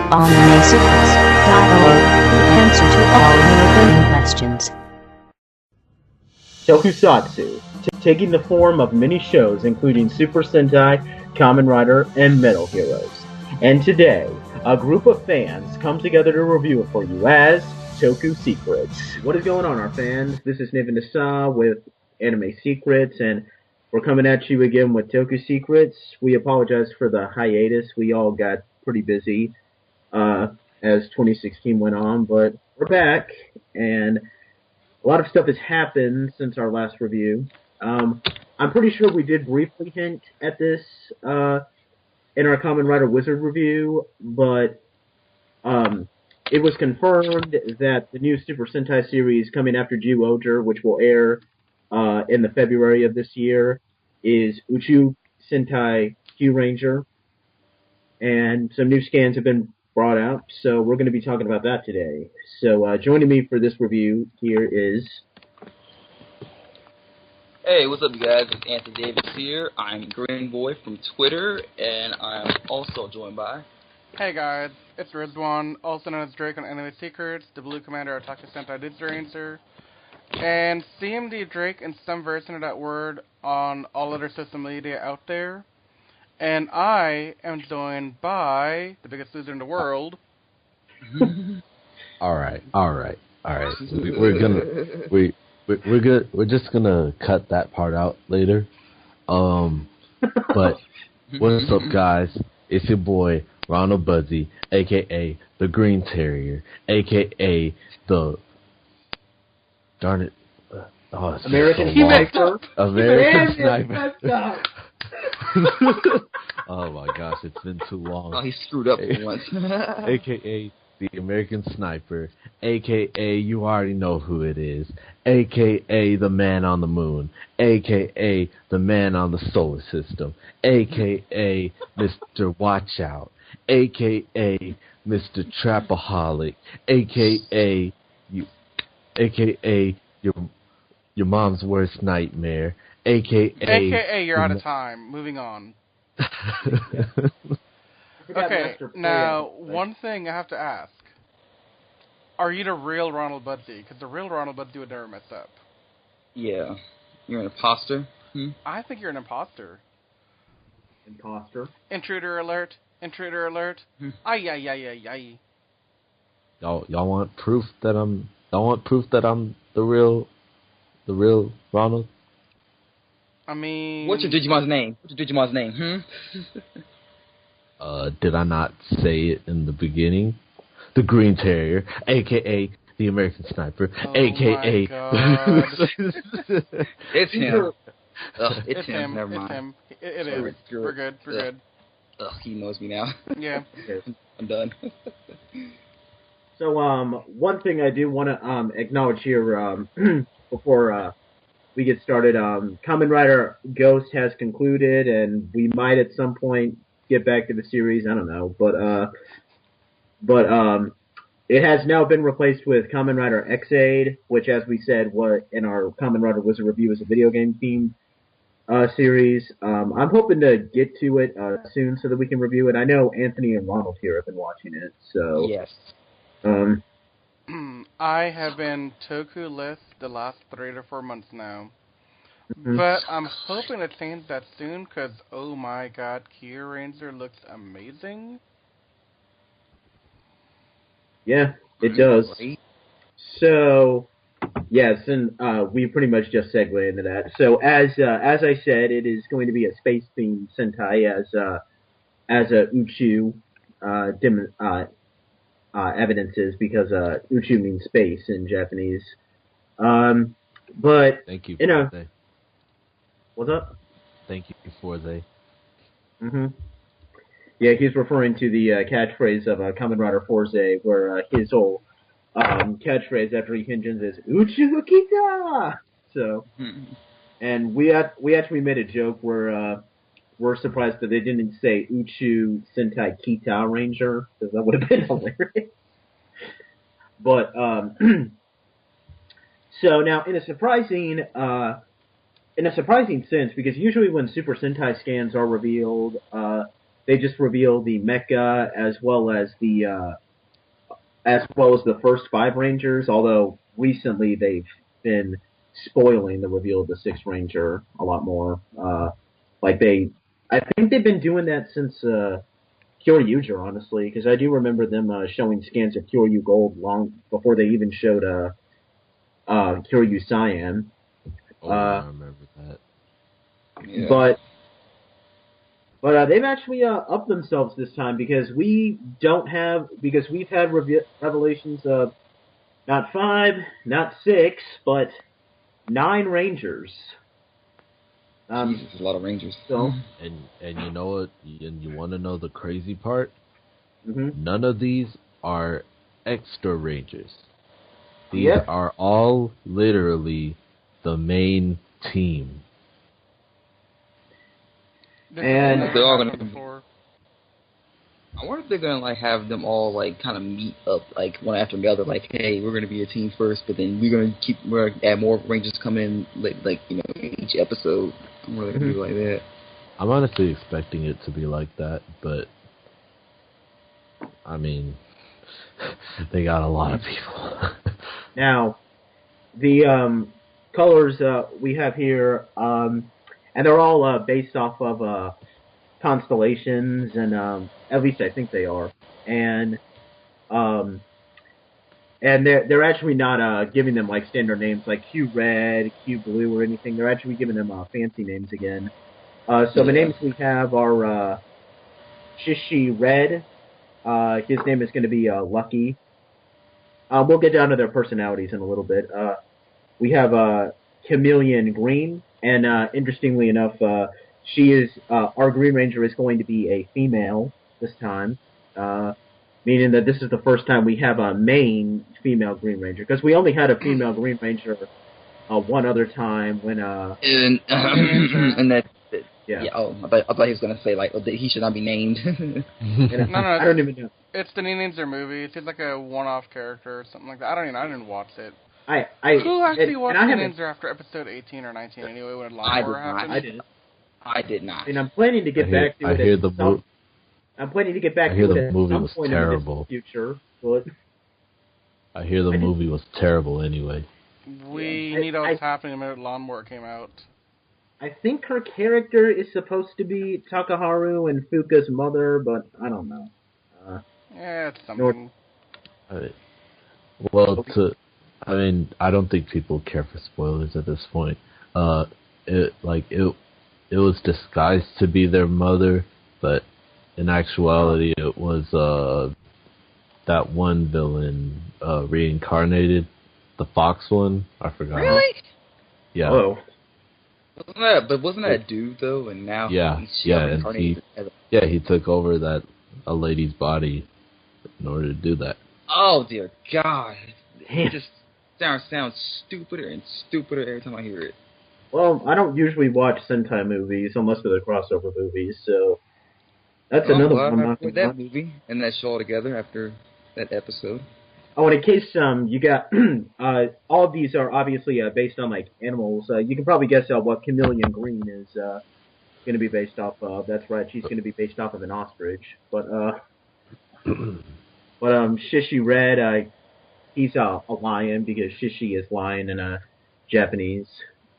AnimeSecrets.org, the answer to all your burning questions. Tokusatsu, taking the form of many shows including Super Sentai, Kamen Rider, and Metal Heroes. And today, a group of fans come together to review it for you as Toku Secrets. What is going on, our fans? This is Niven Dasa with Anime Secrets, and we're coming at you again with Toku Secrets. We apologize for the hiatus. We all got pretty busy as 2016 went on, but we're back, and a lot of stuff has happened since our last review. I'm pretty sure we did briefly hint at this in our Kamen Rider Wizard review, but it was confirmed that the new Super Sentai series coming after Zyuohger, which will air in the February of this year, is Uchuu Sentai Kyuranger, and some new scans have been brought out, so we're going to be talking about that today. So joining me for this review here is... Hey, what's up, you guys? It's Anthony Davis here. I'm Green Boy from Twitter, and I'm also joined by... Hey guys, it's Rizwan, also known as Drake on Anime Secrets, the Blue Commander of Tokusatsu Sentai Digital Ranger, and CMD Drake in some version of that word on all other social media out there. And I am joined by the biggest loser in the world. All right. We're good. We're just gonna cut that part out later. But what's up, guys? It's your boy Ronald Buzzy, aka the Green Terrier, aka the darn it, American Sniper. American Sniper. Oh my gosh, it's been too long. Oh, he screwed up once. AKA the American Sniper, AKA you already know who it is, AKA the Man on the Moon, AKA the Man on the Solar System, AKA Mr. Watch Out, AKA Mr. Trapaholic, AKA your mom's worst nightmare, AKA you're out of time. Moving on. Okay, now, one thing I have to ask. Are you the real Ronald Budsey? Because the real Ronald Budsey would never mess up. Yeah. You're an imposter? I think you're an imposter. Imposter? Intruder alert. Intruder alert. Ay. Y'all want proof that I'm the real Ronald? I mean... What's your Digimon's name? Did I not say it in the beginning? The Green Terrier, a.k.a. the American Sniper, a.k.a. It's him. It's him. Never mind. It's him. It is. We're good. Ugh, he knows me now. Yeah. I'm done. So, one thing I do want to acknowledge here before we get started, Kamen Rider Ghost has concluded, and we might at some point get back to the series. I don't know, but it has now been replaced with Kamen Rider Ex-Aid, which, as we said, in our Kamen Rider Wizard review, is a video game themed series. I'm hoping to get to it soon so that we can review it. I know Anthony and Ronald here have been watching it, so yes. I have been Toku-less the last 3 to 4 months now. But I'm hoping to change that soon, because, oh my god, Kyuranger looks amazing. Yeah, it does. So, yes, and we pretty much just segued into that. So, as I said, it is going to be a space-themed Sentai, as a Uchuu evidences, because Uchuu means space in Japanese. But, thank you. What's up? Thank you for they. Yeah, he's referring to the catchphrase of Kamen Rider Forze, where his whole catchphrase after he hinges is "Uchuu Kita!" So, and we actually made a joke where we're surprised that they didn't say Uchuu Sentai Kita Ranger, because that would have been hilarious. But so now in a surprising sense, because usually when Super Sentai scans are revealed, they just revealed the mecha as well as the first 5 Rangers. Although recently they've been spoiling the reveal of the 6th Ranger a lot more. I think they've been doing that since Kyuranger, honestly, because I do remember them showing scans of Kyoryu Gold long before they even showed Kyoryu Cyan. I remember that. Yeah. But they've actually upped themselves this time because we've had revelations of not 5, not 6, but 9 Rangers. Jesus, a lot of Rangers. So, and you know what? And you want to know the crazy part? mm-hmm. None of these are extra Rangers. These are all literally the main team. And they're all gonna. I wonder if they're gonna like have them all like kind of meet up like one after the other. Like, hey, we're gonna be a team first, but then we're gonna add more Rangers come in like each episode. I wonder if they're gonna do like that. I'm honestly expecting it to be like that, but I mean, they got a lot of people. Now, the colors we have here, and they're all based off of constellations, and at least I think they are. And they're actually not giving them like standard names like Q Red, Q Blue, or anything. They're actually giving them fancy names again. So the names we have are Shishi Red. His name is going to be Lucky. We'll get down to their personalities in a little bit. We have Chameleon Green, and interestingly enough, she is our Green Ranger is going to be a female this time, meaning that this is the first time we have a main female Green Ranger, because we only had a female Green Ranger one other time when and that. Yeah. Oh, I thought he was gonna say like he should not be named. No, I don't even know. It's the Ninja movies. He's like a one-off character or something like that. I didn't watch it. Who actually watched the Ninja after episode 18 or 19 anyway when Lawnmower happened? I did not. And I'm planning to get back to it. I'm planning to get back to it at some point in the future. But I hear the movie was terrible anyway. We need what's happening when Lawnmower came out. I think her character is supposed to be Takaharu and Fuka's mother, but I don't know. It's something. I don't think people care for spoilers at this point. It was disguised to be their mother, but in actuality, it was that one villain reincarnated, the Fox one. I forgot. Really? Yeah. Oh. Wasn't that a dude though? And now he took over a lady's body in order to do that. Oh dear God! It just sounds stupider and stupider every time I hear it. Well, I don't usually watch Sentai movies unless they're the crossover movies, so that's another one. I put that movie and that show together after that episode. Oh, and in case you got all of these are obviously based on like animals. You can probably guess what Chameleon Green is going to be based off of. That's right, she's going to be based off of an ostrich. But Shishi Red, he's a lion because Shishi is lion in Japanese.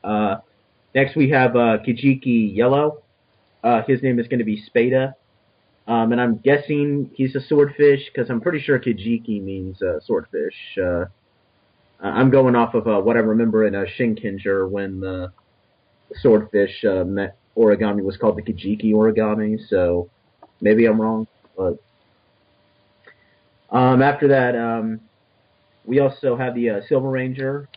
Next we have Kijiki Yellow. His name is going to be Spada. And I'm guessing he's a swordfish because I'm pretty sure Kijiki means swordfish. I'm going off of what I remember in Shinkenger when the swordfish origami was called the Kijiki origami, so maybe I'm wrong. But after that, we also have the Silver Ranger.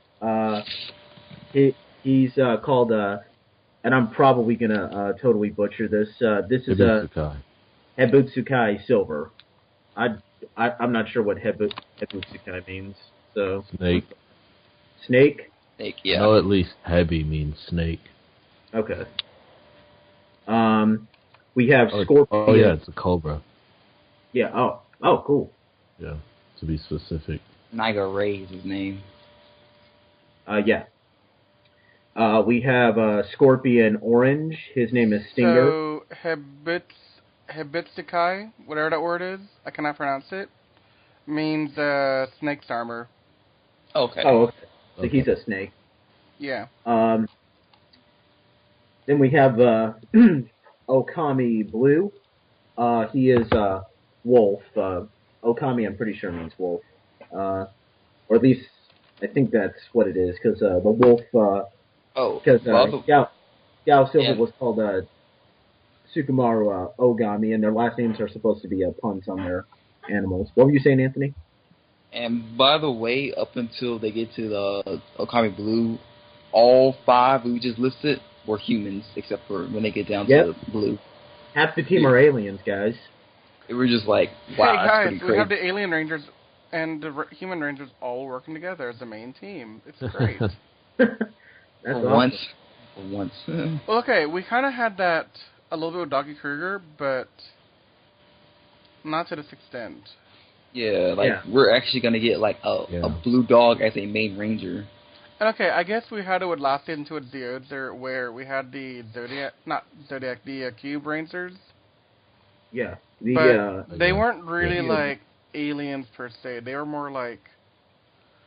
He's called, and I'm probably going to totally butcher this. This is Hebutsukai Silver. I'm not sure what Hebutsukai means. So snake. Snake? Snake, yeah. No, at least Hebi means snake. Okay. We have Scorpion. Oh yeah, it's a cobra. Yeah. Oh, cool. Yeah, to be specific. Niger Ray is his name. Yeah. We have Scorpion Orange. His name is Stinger. So Hibitsukai, whatever that word is, I cannot pronounce it, means snake's armor. Okay. Oh, okay. So Okay. he's a snake. Yeah. Then we have Okami Blue. He is wolf. Okami, I'm pretty sure means wolf. Or at least I think that's what it is, because the wolf. Because Well, Gao Silver and was called Sukumaru Ogami, and their last names are supposed to be puns on their animals. What were you saying, Anthony? and by the way, up until they get to the Okami Blue, all 5 we just listed were humans, except for when they get down Yep. to the blue. Half the team are aliens, guys. They were just like, wow, Hey that's guys, pretty we crazy. have the alien rangers and the human rangers all working together as the main team. It's great. That's for awesome. once. Well, okay, we kind of had that a little bit with Doggy Kruger, but not to this extent. Yeah, Yeah. we're actually gonna get like a blue dog as a main ranger. And okay, I guess we had it with last season to Ziozer, where we had the the Cube Rangers. Yeah. But they weren't really Yeah. like aliens per se. They were more like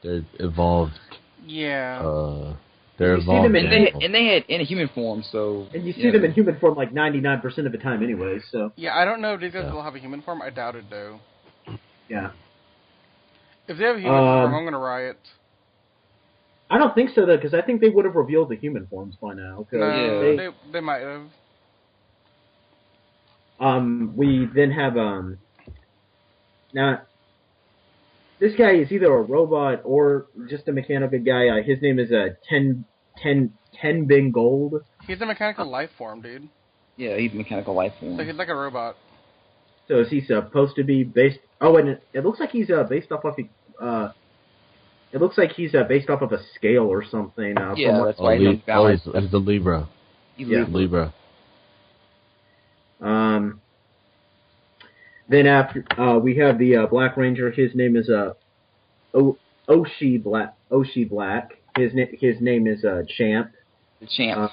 They're evolved. yeah. They're You see evolved. them in- animals. And they had in a human form, so And you see them in human form like 99% of the time anyway, so. Yeah, I don't know if these guys Yeah. will have a human form. I doubt it though. Yeah. If they have a human form, I'm gonna riot. I don't think so, though, because I think they would have revealed the human forms by now. 'Cause No, they might have. We then have, now, this guy is either a robot or just a mechanical guy. His name is Ten Bing Gold. He's a mechanical life form, dude. yeah, he's a mechanical life form. So he's like a robot. So is he supposed to be based? Oh, and it looks like he's based off of it looks like he's based off of a scale or something. Yeah, that's why he's unbalanced. He's a Libra. He's Yeah. Libra. Then after we have the Black Ranger. His name is Oshi Black. His name is Champ. the champ.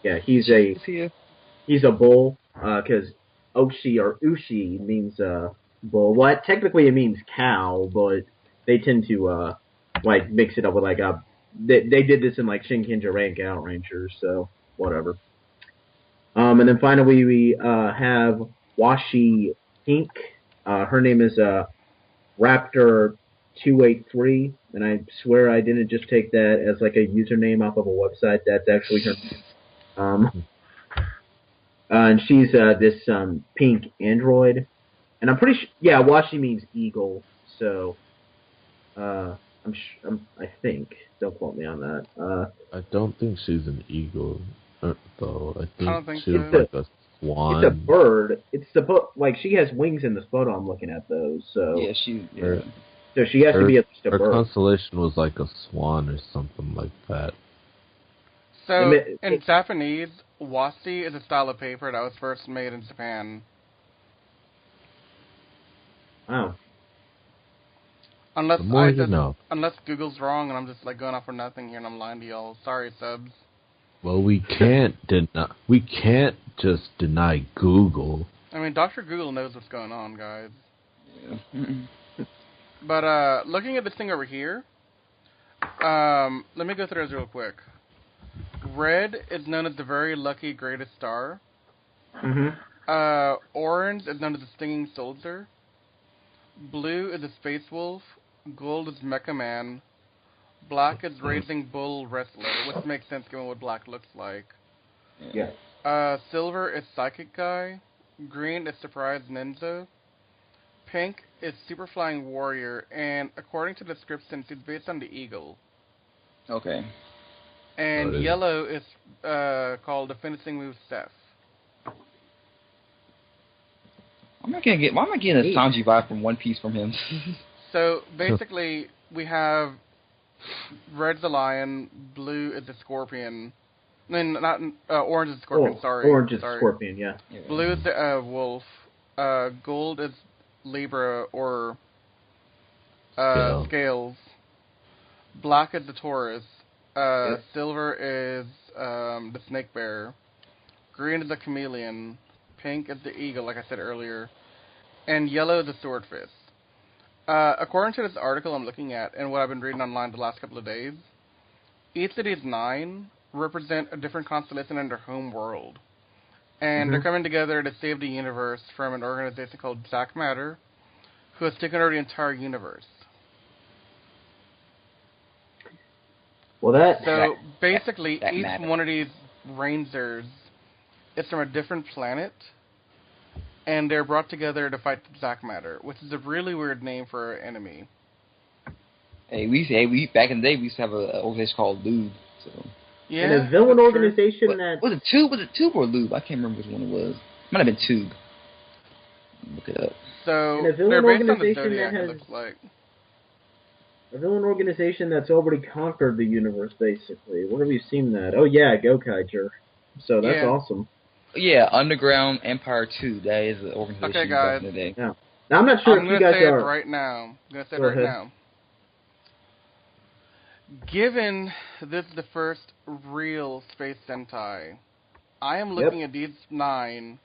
Yeah, he's a bull because Oshi or Ushi means bull. Well, technically it means cow, but they tend to like mix it up with like they did this in like Shinkenja Rank Out Rangers, so whatever. And then finally we have Washi Pink. Her name is Raptor 283, and I swear I didn't just take that as like a username off of a website. That's actually her name. And she's this pink android, and I'm pretty sure. Yeah, Washi means eagle, so I think. Don't quote me on that. I don't think she's an eagle, though. I don't think think she's so. like a swan. It's a bird. It's supposed like she has wings in this photo. I'm looking at those. So Yeah, so she has to be at least a Her bird. constellation was like a swan or something like that. So in Japanese, wasi is a style of paper that was first made in Japan. Wow. Unless The more you know. Unless Google's wrong and I'm just like going off for nothing here and I'm lying to y'all. Sorry, subs. Well, we can't just deny Google. I mean, Dr. Google knows what's going on, guys. Yeah. But looking at this thing over here, let me go through this real quick. Red is known as the very lucky greatest star. Mm-hmm. Orange is known as the stinging soldier. Blue is a space wolf. Gold is Mecha Man. Black is Raging Bull Wrestler, which makes sense given what black looks like. Yeah. Silver is Psychic Guy. Green is Surprise Ninja. Pink is Super Flying Warrior, and according to the description, it's based on the eagle. Okay. And yellow is called the finishing move Steph. Why am I getting a Sanji vibe from One Piece from him? So basically, we have red's the lion, blue is the scorpion. I mean, not orange is the scorpion. Sorry, Orange is scorpion. Yeah. Blue is the wolf. Gold is Libra or scales. Black is the Taurus. Silver is the snake bear. Green is the chameleon. pink is the eagle, like I said earlier, and yellow is the swordfish. According to this article I'm looking at, and what I've been reading online the last couple of days, each of these 9 represent a different constellation in their home world. And they're coming together to save the universe from an organization called Dark Matter, who has taken over the entire universe. Well, basically, that each matter. one of these Rangers is from a different planet, and they're brought together to fight the Dark Matter, which is a really weird name for an enemy. Hey, we back in the day we used to have an organization called Lube. So. Yeah, and a villain organization that was it Tube or Lube? I can't remember which one it was. Might have been Tube. Look it up. So and a villain they're based on the organization Zodiac, that it has looks like. a villain organization that's already conquered the universe. Basically, where have you seen that? Oh yeah, Gokaiger. So that's awesome. Yeah, Underground Empire 2. That is the organization. Okay, guys. Back in the day. Yeah. Now I'm not sure if you guys are. Right now. I'm gonna say Go it right ahead. now. Given this is the first real Space Sentai, I am looking at these 9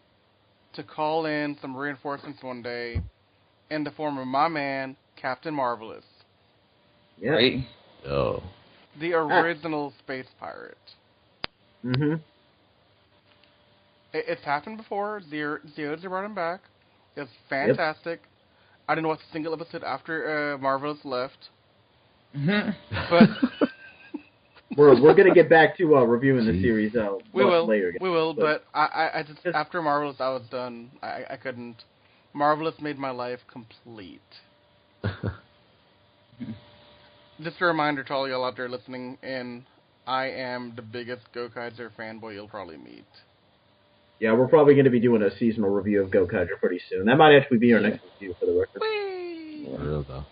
to call in some reinforcements one day in the form of my man, Captain Marvelous. Yeah. Right? Oh. The original space pirate. Mm-hmm. It's happened before. Zeods brought him back. It's fantastic. I didn't watch a single episode after Marvelous left. But we're gonna get back to reviewing the series we will later. We will, but I just after Marvelous I was done. I couldn't. Marvelous made my life complete. Just a reminder to all y'all out there listening in, I am the biggest Gokaiger fanboy you'll probably meet. Yeah, we're probably going to be doing a seasonal review of Gokaiger pretty soon. That might actually be our next review for the record. For real though.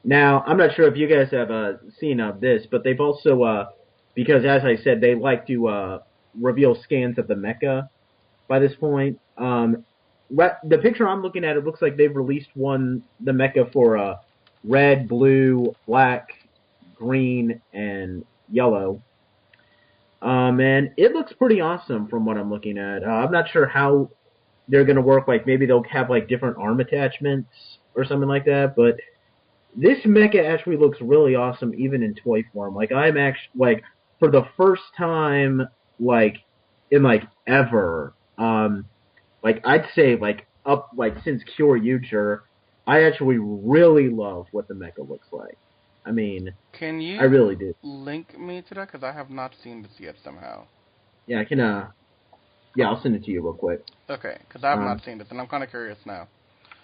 Now, I'm not sure if you guys have seen this, but they've also, because as I said, they like to reveal scans of the mecha by this point. The picture I'm looking at, it looks like they've released the mecha for red, blue, black, green, and yellow. And it looks pretty awesome from what I'm looking at. I'm not sure how they're going to work. Like, maybe they'll have, like, different arm attachments or something like that. But this mecha actually looks really awesome, even in toy form. Like, I'm actually, like, for the first time, like, in, like, ever, like, I'd say, like, up, like, since Kyuranger, I actually really love what the mecha looks like. I mean, can you I really do. Link me to that? Because I have not seen this yet somehow. Yeah, I can, yeah, I'll send it to you real quick. Okay, because I have not seen this, and I'm kind of curious now.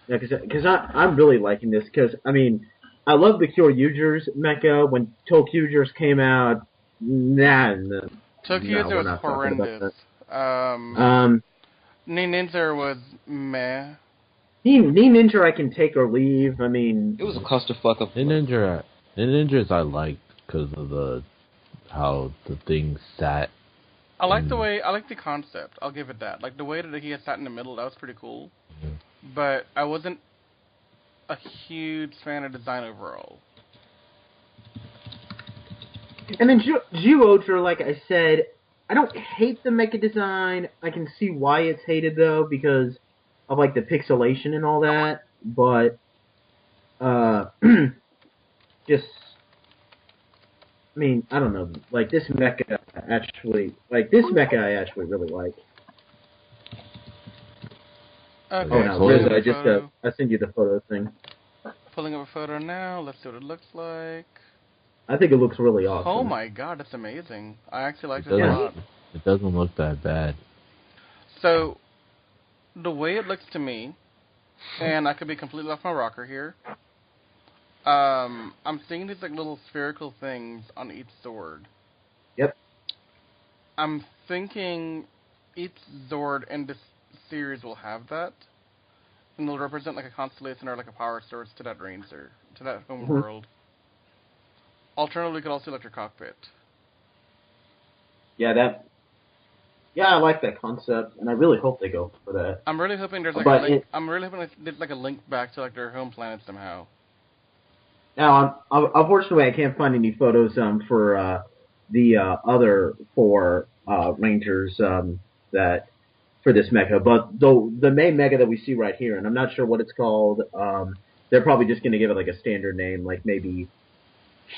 Yeah, because I'm really liking this, because, I mean, I love the Kyoryuger's mecha. When Tokyugers came out, Tokyuger was horrendous. Ninja was meh. Ninja I can take or leave. I mean, it was a clusterfuck of Ninjas I liked because of how the thing sat. I like the concept. I'll give it that. Like the way that he had sat in the middle, that was pretty cool. Mm-hmm. But I wasn't a huge fan of design overall. And then Zyuohger, like I said, I don't hate the mecha design. I can see why it's hated though, because of like the pixelation and all that. But just, I mean, I don't know. Like this mecha I actually really like. Okay, Oh no, Riz, I sent you the photo thing. Pulling up a photo now. Let's see what it looks like. I think it looks really awesome. Oh my god, it's amazing. I actually like it a lot. It doesn't look that bad. So, the way it looks to me, and I could be completely off my rocker here, I'm seeing these like little spherical things on each sword. Yep. I'm thinking each Zord in this series will have that, and they'll represent like a constellation or like a power source to that Ranger, to that home world. Alternatively, we could also select your cockpit. Yeah, I like that concept, and I really hope they go for that. I'm really hoping there's like a link. I'm really hoping there's like a link back to like their home planet somehow. Now, unfortunately, I can't find any photos for the other four Rangers. that for this mecha. But the main mecha that we see right here, and I'm not sure what it's called. They're probably just going to give it like a standard name, like maybe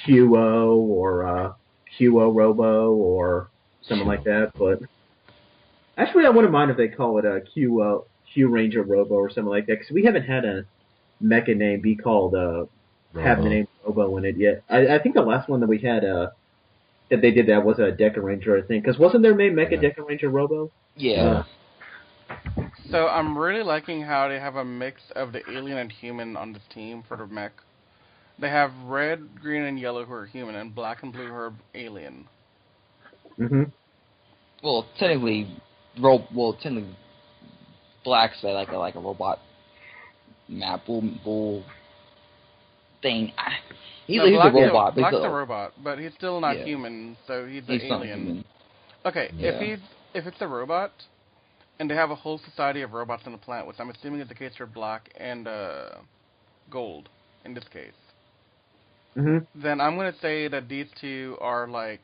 Huo or Huo Robo or something like that. But actually, I wouldn't mind if they call it a Q Ranger Robo or something like that, because we haven't had a mecha name be called have the name Robo in it yet. I think the last one that we had that they did that was a Deca Ranger, I think, because wasn't their main mecha Deca Ranger Robo? Yeah. So I'm really liking how they have a mix of the alien and human on this team for the mech. They have red, green, and yellow who are human, and black and blue who are alien. Mm-hmm. Well, technically, Black's like a robot map bull thing. He's a robot. Black's a robot, but he's still not human, so he's an alien. Okay, if it's a robot, and they have a whole society of robots on the planet, which I'm assuming is the case for Black and Gold, in this case, then I'm going to say that these two are like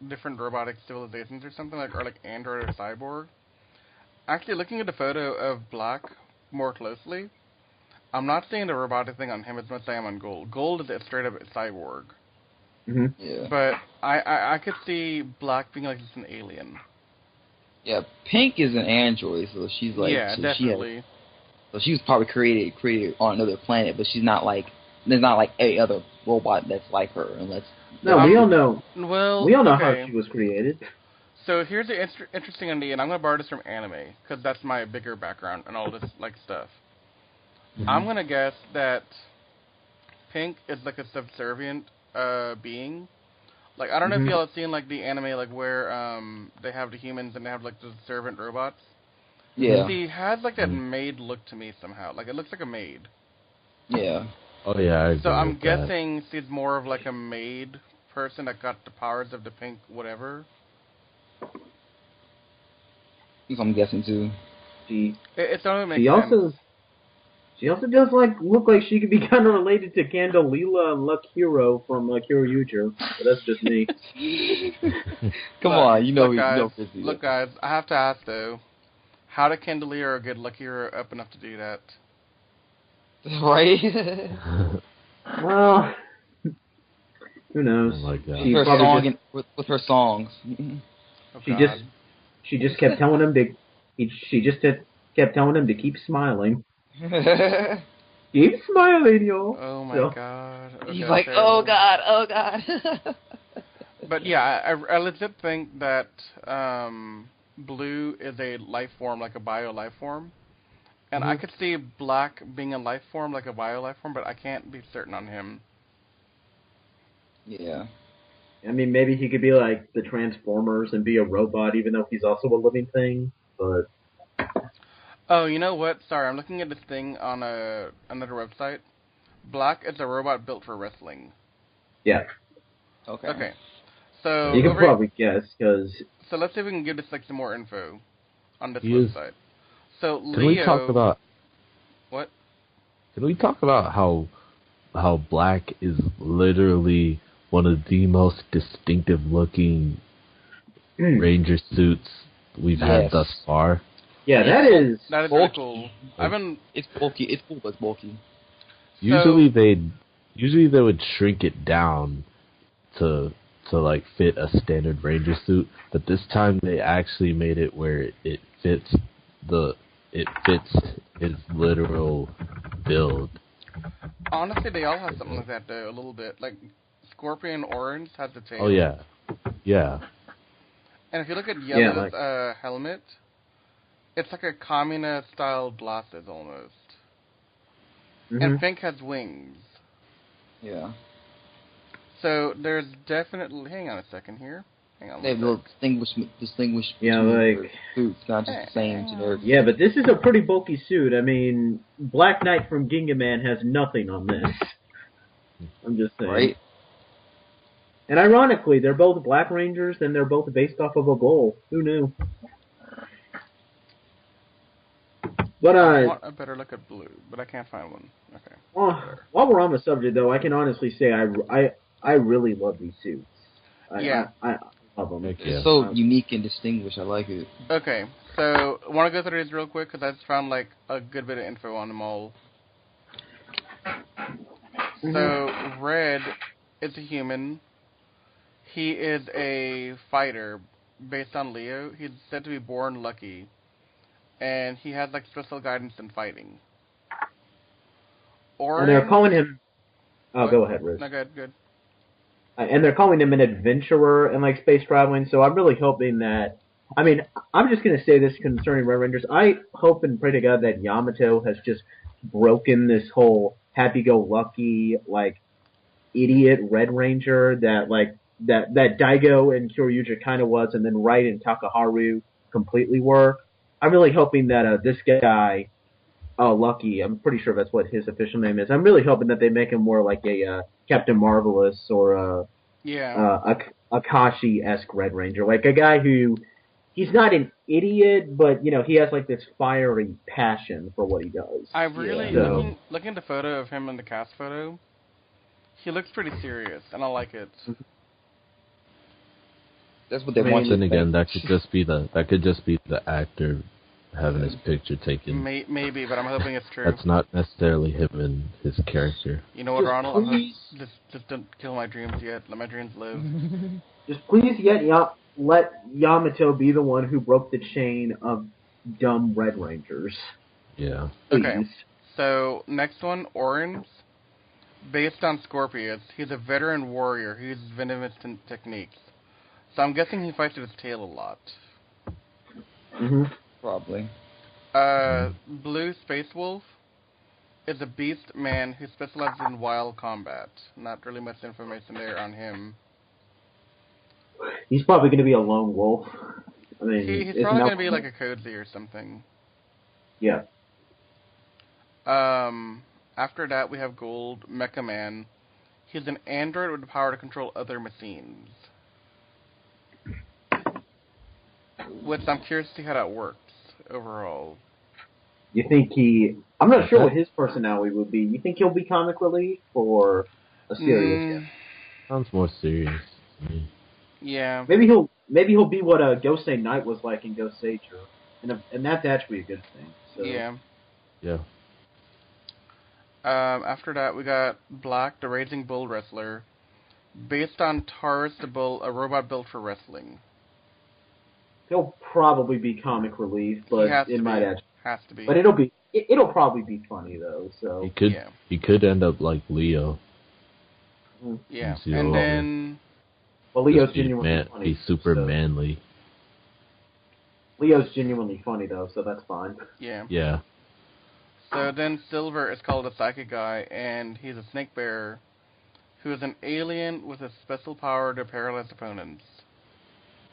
different robotic civilizations or something, or like android or cyborg. Actually, looking at the photo of Black more closely, I'm not seeing the robotic thing on him as much as I am on Gold. Gold is a straight up cyborg. Yeah. But I could see Black being like just an alien. Yeah, Pink is an android, so she's like... Yeah, definitely. So she was probably created on another planet, but she's not like... There's not like any other robot that's like her, unless... No, we all know. Well, we all know how she was created. So here's the interesting idea, and I'm going to borrow this from anime, because that's my bigger background and all this like stuff. I'm going to guess that Pink is like a subservient being. Like, I don't know if y'all have seen like the anime like where they have the humans and they have like the servant robots. Yeah. She has like that maid look to me somehow. Like, it looks like a maid. Yeah. Oh yeah, I agree So I'm with guessing she's more of like a maid person that got the powers of the Pink whatever. That's what I'm guessing too. It don't make sense. She also does look like she could be kind of related to Candelila and Luck Hero from Kyuranger, but that's just me. Come on, you know. Look, guys, I have to ask though, how did Candelila get Luck Hero up enough to do that? Right? Well, who knows? Oh my God. With her songs. She just kept telling him kept telling him to keep smiling. Keep smiling, yo. Oh my God. Okay, he's like, oh God, oh God. But yeah, I legit think that Blue is a life form, like a bio life form. And I could see Black being a life form, like a bio life form, but I can't be certain on him. Yeah. I mean, maybe he could be like the Transformers and be a robot, even though he's also a living thing. But oh, you know what? Sorry, I'm looking at this thing on another website. Black is a robot built for wrestling. Yeah. Okay. So you can probably guess, because... So let's see if we can give this like some more info on this website. So Leo... Can we talk about... What? Can we talk about how Black is literally one of the most distinctive looking Ranger suits we've had thus far? Yeah, that is really cool. It's bulky. It's cool, but it's bulky. Usually they would shrink it down to like fit a standard Ranger suit, but this time they actually made it where it fits his literal build. Honestly, they all have something like that though, a little bit. Like Scorpion Orange has the tail. Oh yeah. And if you look at Yellow's helmet, it's like a communist-style glasses almost. And Pink has wings. Yeah. So there's definitely... Hang on a second here. They will distinguish suits, not just the same generic. Yeah, but this is a pretty bulky suit. I mean, Black Knight from Ginga Man has nothing on this. I'm just saying. Right. And ironically, they're both Black Rangers, and they're both based off of a bull. Who knew? But I want a better look at Blue, but I can't find one. Okay. While we're on the subject, though, I can honestly say I really love these suits. of them. Heck yeah. It's so unique and distinguished. I like it. Okay, so I want to go through these real quick because I just found like a good bit of info on them all. So Red is a human. He is a fighter based on Leo. He's said to be born lucky, and he has like special guidance in fighting. And they're calling him. Oh, What? go ahead, Riz. No, good. And they're calling him an adventurer and like space traveling. So I'm really hoping that. I mean, I'm just gonna say this concerning Red Rangers. I hope and pray to God that Yamato has just broken this whole happy-go-lucky like idiot Red Ranger that like that Daigo and Kyoryuger kind of was, and then Wright and Takaharu completely were. I'm really hoping that this guy. Oh, Lucky. I'm pretty sure that's what his official name is. I'm really hoping that they make him more like a Captain Marvelous or a Akashi-esque Red Ranger. Like a guy who, he's not an idiot, but, you know, he has like this fiery passion for what he does. I really, looking at the photo of him in the cast photo, he looks pretty serious, and I like it. That's what they want. Then again, that could just be the actor having his picture taken. Maybe, but I'm hoping it's true. That's not necessarily him and his character. You know what, Ronald? Just don't kill my dreams yet. Let my dreams live. Just please let Yamato be the one who broke the chain of dumb Red Rangers. Yeah. Please. Okay. So, next one, Orange. Based on Scorpius, he's a veteran warrior who uses venomous techniques. So I'm guessing he fights with his tail a lot. Mm-hmm. Probably. Blue Space Wolf is a beast man who specializes in wild combat. Not really much information there on him. He's probably going to be a lone wolf. I mean, he's probably going to be like a Cozy or something. Yeah. After that, we have Gold Mecha Man. He's an android with the power to control other machines. Which I'm curious to see how that works overall. You think I'm not sure what his personality would be. You think he'll be comic relief or a serious guy? Sounds more serious to me. Yeah. Maybe he'll be what Gosei Knight was like in Ghost Sager, and that's actually a good thing. So. Yeah. Yeah. After that, we got Black, the Raging Bull Wrestler, based on Taurus the Bull, a robot built for wrestling. He'll probably be comic relief, but it might actually has to be. But it'll probably be funny though. So he could end up like Leo. Yeah, and then Leo's genuinely funny. He's super manly. Leo's genuinely funny though, so that's fine. Yeah. Yeah. So then Silver is called a psychic guy, and he's a snake bearer who is an alien with a special power to paralyze opponents.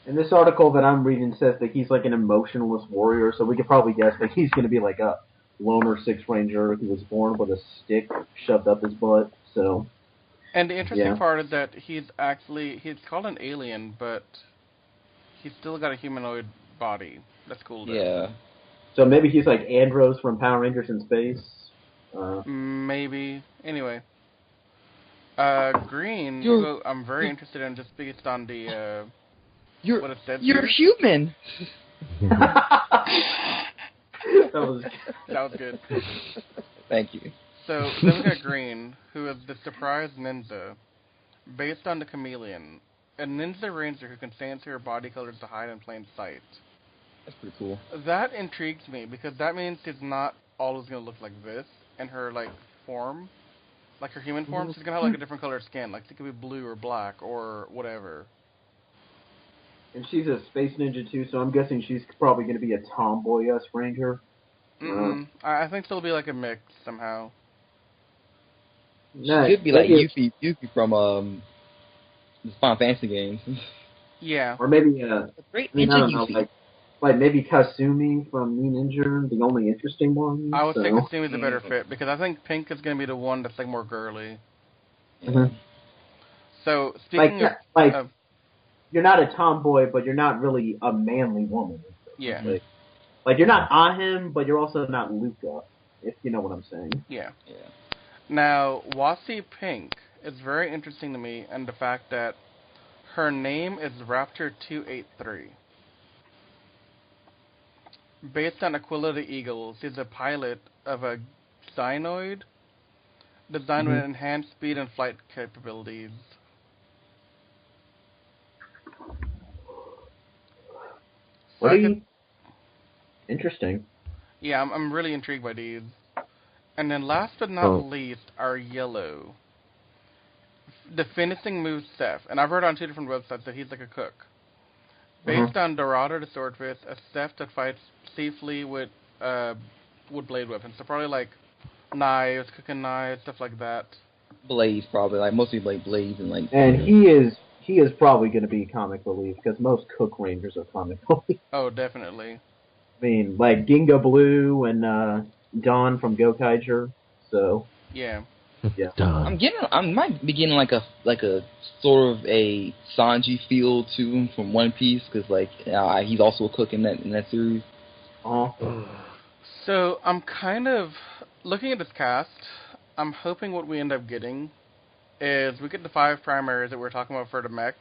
And this article that I'm reading says that he's like an emotionless warrior, so we could probably guess that he's going to be like a loner Six Ranger who was born with a stick shoved up his butt. So. And the interesting part is that he's called an alien, but he's still got a humanoid body. That's cool. Yeah. So maybe he's like Andros from Power Rangers in space. Maybe. Anyway. Green. Who I'm very interested in just based on the. What it said. You're human. that was good. Thank you. So then we got Green, who is the surprise ninja, based on the chameleon, a ninja ranger who can stay into her body colors to hide in plain sight. That's pretty cool. That intrigues me because that means she's not always gonna look like this in her like form, like her human form. She's gonna have like a different color skin, like she could be blue or black or whatever. And she's a space ninja too, so I'm guessing she's probably going to be a tomboy-esque ranger. I think she'll be like a mix somehow. She could be like Yuffie from the Final Fantasy games. Yeah. Or maybe great I don't know, like maybe Kasumi from New Ninja, the only interesting one. I would say Kasumi's a better fit because I think Pink is going to be the one that's like more girly. Mm-hmm. So speaking of you're not a tomboy, but you're not really a manly woman. Yeah. Like you're not on him, but you're also not Luca, if you know what I'm saying. Yeah. Now, Wasi Pink is very interesting to me, and the fact that Her name is Raptor 283. Based on Aquila the Eagle, she's a pilot of a Cyanoid designed with enhanced speed and flight capabilities. Interesting. Yeah, I'm really intrigued by these. And then last but not least are Yellow. The finishing move Seth, and I've heard on 2 different websites that he's like a cook. Based on Dorado the Swordfish, a Seth that fights safely with blade weapons. So probably like knives, cooking knives, stuff like that. Blades, probably, like mostly like blades and like. And he is probably going to be comic relief because most Cook Rangers are comic relief. Oh, definitely. I mean, like Ginga Blue and Don from Gokaiger. So yeah. I might be getting like a sort of a Sanji feel to him from One Piece because like he's also a cook in that series. So I'm kind of looking at this cast. I'm hoping what we end up getting is we get the 5 primaries that we're talking about for the mech.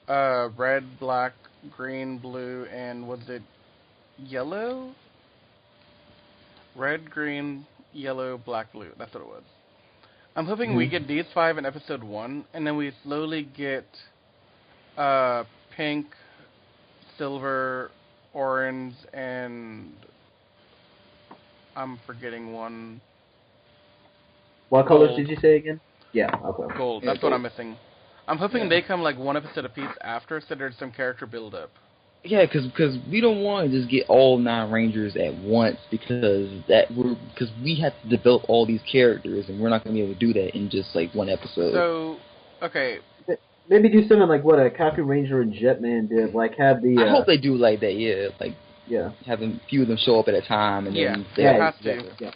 Red, black, green, blue, and was it yellow? Red, green, yellow, black, blue. That's what it was. I'm hoping we get these 5 in episode 1, and then we slowly get pink, silver, orange, and I'm forgetting one. What colors did you say again? Yeah, okay. Gold. That's what I'm missing. I'm hoping they come like one episode apiece after, so there's some character build-up. Yeah, because we don't want to just get all 9 Rangers at once because we have to develop all these characters and we're not going to be able to do that in just like one episode. So, okay. Maybe do something like what a Kaku Ranger and Jetman did, like have the... I hope they do like that, yeah. Like, having a few of them show up at a time and then... Yeah, have to. Yeah.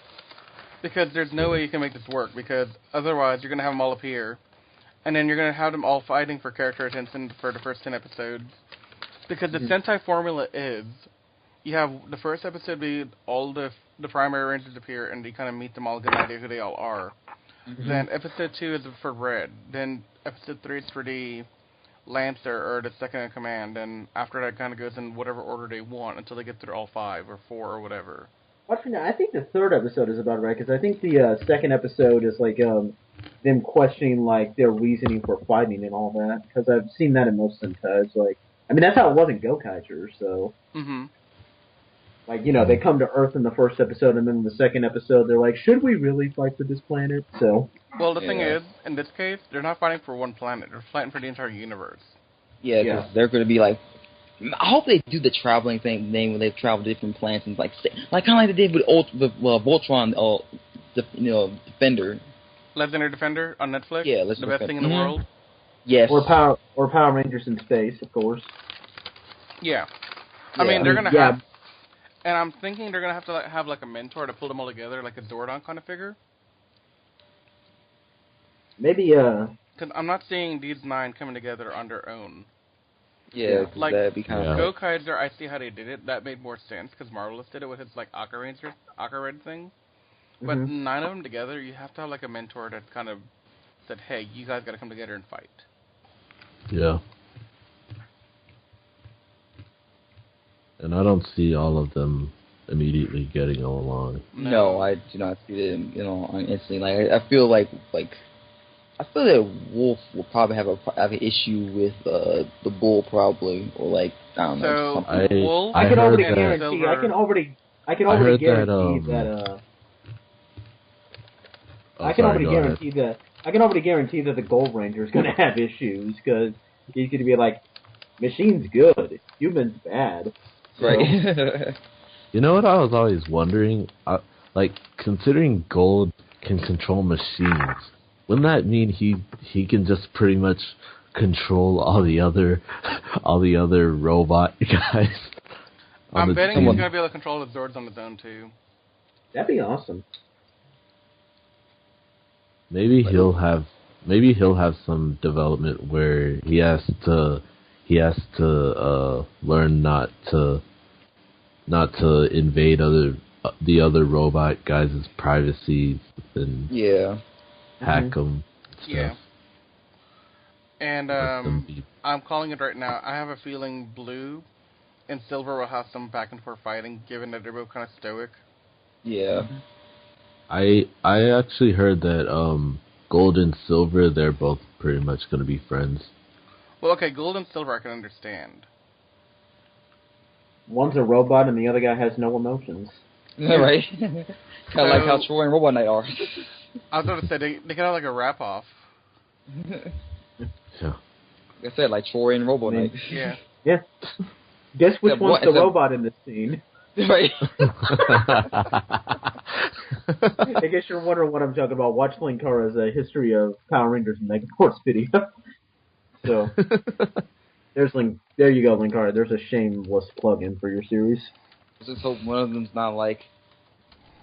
Because there's no way you can make this work because otherwise you're going to have them all appear and then you're going to have them all fighting for character attention for the first 10 episodes. Because the Sentai formula is, you have the first episode be all the primary Rangers appear and you kind of meet them all, get an idea who they all are. Then episode 2 is for Red. Then episode 3 is for the Lancer or the second in command. And after that kind of goes in whatever order they want until they get through all 5 or 4 or whatever. Actually, I think the 3rd episode is about right because I think the 2nd episode is like them questioning like their reasoning for fighting and all that. Because I've seen that in most Sentais, like. I mean, that's how it was in Gokaiger, so... Like, you know, they come to Earth in the first episode, and then in the 2nd episode, they're like, should we really fight for this planet? So... Well, the thing is, in this case, they're not fighting for one planet. They're fighting for the entire universe. Yeah, because they're going to be like... I hope they do the traveling thing when they travel to different planets and, like kind of like they did with Voltron, Defender. Legendary Defender on Netflix? Yeah, the best thing in the world? Yes. Or Power Rangers in Space, of course. Yeah. I mean, they're going to have... And I'm thinking they're going to have to have like a mentor to pull them all together, like a Zordon kind of figure. Maybe, Because I'm not seeing these 9 coming together on their own. Yeah, like, that'd be kind of... Gokaiger, I see how they did it. That made more sense, because Marvelous did it with his, like, Aqua Red thing. But 9 of them together, you have to have, like, a mentor that kind of said, hey, you guys got to come together and fight. Yeah. And I don't see all of them immediately getting along. No, I do not see them, instantly. Like, I feel like that Wolf will probably have an issue with the Bull, probably, or like I don't know. So Wolf, I can already guarantee. I can already guarantee that. I can already guarantee that the Gold Ranger is going to have issues because he's going to be like, machine's good, human's bad. So. Right. You know what I was always wondering? Like, considering Gold can control machines, wouldn't that mean he can just pretty much control all the other robot guys? I'm betting he's going to be able to control the Zords on his own too. That'd be awesome. Maybe he'll have some development where he has to learn not to invade the other robot guys' privacy and hack them. And stuff. Yeah. Yeah. I mean, they're going to have... And I'm thinking they're going to have like a mentor And Let them be. I'm calling it right now. I have a feeling Blue and Silver will have some back and forth fighting, given that they're both kind of stoic. Yeah. I actually heard that Gold and Silver, they're both pretty much going to be friends. Well, okay, Gold and Silver I can understand. One's a robot and the other guy has no emotions. Right? Kind of like how Troy and Robot Knight are. I was going to say, they could have like a rap-off. Yeah. Like I said, like Troy and Robot Knight. Yeah. Yeah. Guess which Except one's what- the except- robot in this scene? Right. I guess you're wondering what I'm talking about. Watch Linkara's history of Power Rangers and Megaforce video. So, there you go, Linkara. There's a shameless plug-in for your series. Just hope one of them's not like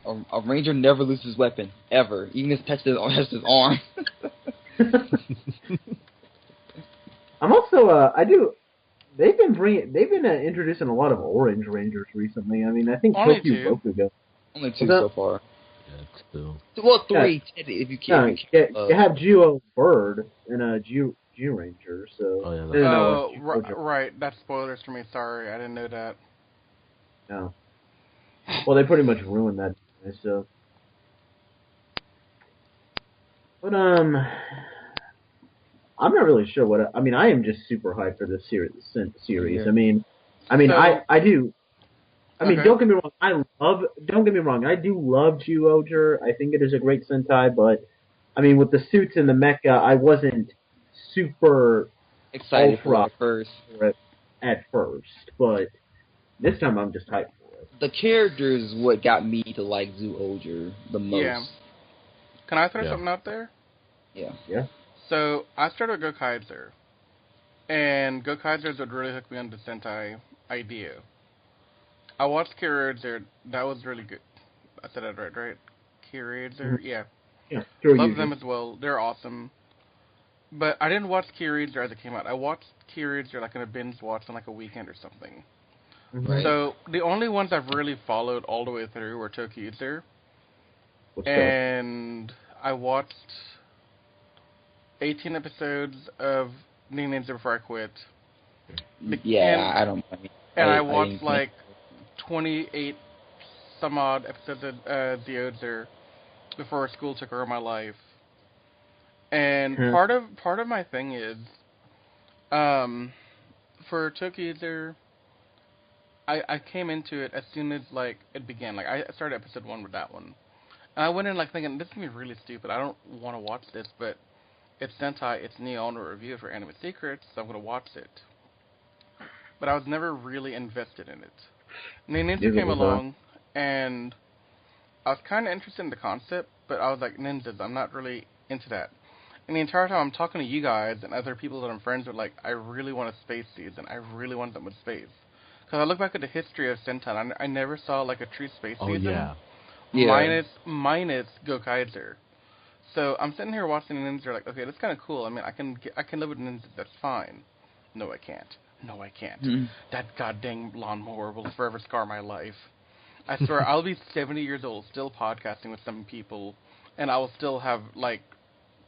a Ranger never loses his weapon ever, even if it touches his arm. I'm also they've been introducing a lot of Orange Rangers recently. I mean, I think Only Tokyo two. Bokugo. Only two so far. Yeah, still. Well, three if you can't. You have Duo Bird and a Jew Ranger. So Oh, yeah, no, right. That's spoilers for me. Sorry, I didn't know that. no. Well, they pretty much ruined that. So, but I'm not really sure what. I mean, I am just super hyped for this series. Yeah. I mean, So- I do. I mean, Okay. don't get me wrong. Don't get me wrong. I do love Zyuohger. I think it is a great Sentai, but I mean, with the suits and the mecha, I wasn't super Excited for ultra it first. for it at first. But this time, I'm just hyped for it. The characters is what got me to like Zyuohger the most. Yeah. Can I throw Yeah. something out there? Yeah. So, I started with Gokaiser. And Gokaiser would really hook me on the Sentai idea. I watched Kyuranger. That was really good. I said that right? Kyuranger? Yeah. Yeah, sure. Love them as well. They're awesome. But I didn't watch Kyuranger as it came out. I watched Kyuranger like in a binge watch on like a weekend or something. Right. So, the only ones I've really followed all the way through were Tokusatsu. What's up? And I watched 18 episodes of Ninja before I quit. Yeah, I don't. I mean, And I I watched didn't- like 28 some odd episodes of Zyuohger before school took over my life. And Hmm. part of my thing is, for Tokusatsu, I came into it as soon as like it began. Like I started episode 1 with that one. And I went in like thinking, this is gonna be really stupid. I don't want to watch this, but it's Sentai, it's Neo, on a review for Anime Secrets, so I'm gonna watch it. But I was never really invested in it. Ninja Neither came was I. along, and I was kind of interested in the concept, but I was like, ninjas, I'm not really into that. And the entire time I'm talking to you guys and other people that I'm friends with, like, I really want a space season. I really want them with space. Because I look back at the history of Sentai, and I never saw, like, a true space Oh, season. yeah. Yeah. Minus Gokaiser. So I'm sitting here watching ninjas, like, okay, that's kind of cool. I mean, I can live with ninjas, that's fine. No, I can't. No, I can't. Mhm. That goddamn lawnmower will forever scar my life. I swear, I'll be 70 years old, still podcasting with some people, and I will still have, like,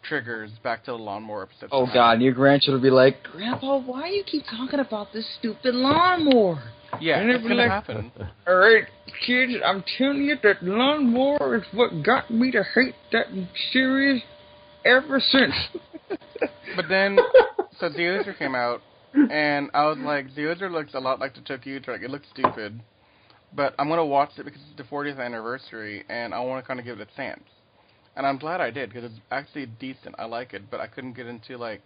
triggers back to the lawnmower episode. Oh God, and your grandchildren will be like, Grandpa, why you keep talking about this stupid lawnmower? Yeah, And it's it'll be gonna like- happen. Alright, kids, I'm telling you that lawnmower is what got me to hate that series ever since. But then, so Zyuohger came out, and I was like, Zyuohger looks a lot like the Tokusatsu. Like, it looks stupid, but I'm gonna watch it because it's the 40th anniversary, and I want to kind of give it a chance. And I'm glad I did, because it's actually decent. I like it, but I couldn't get into, like,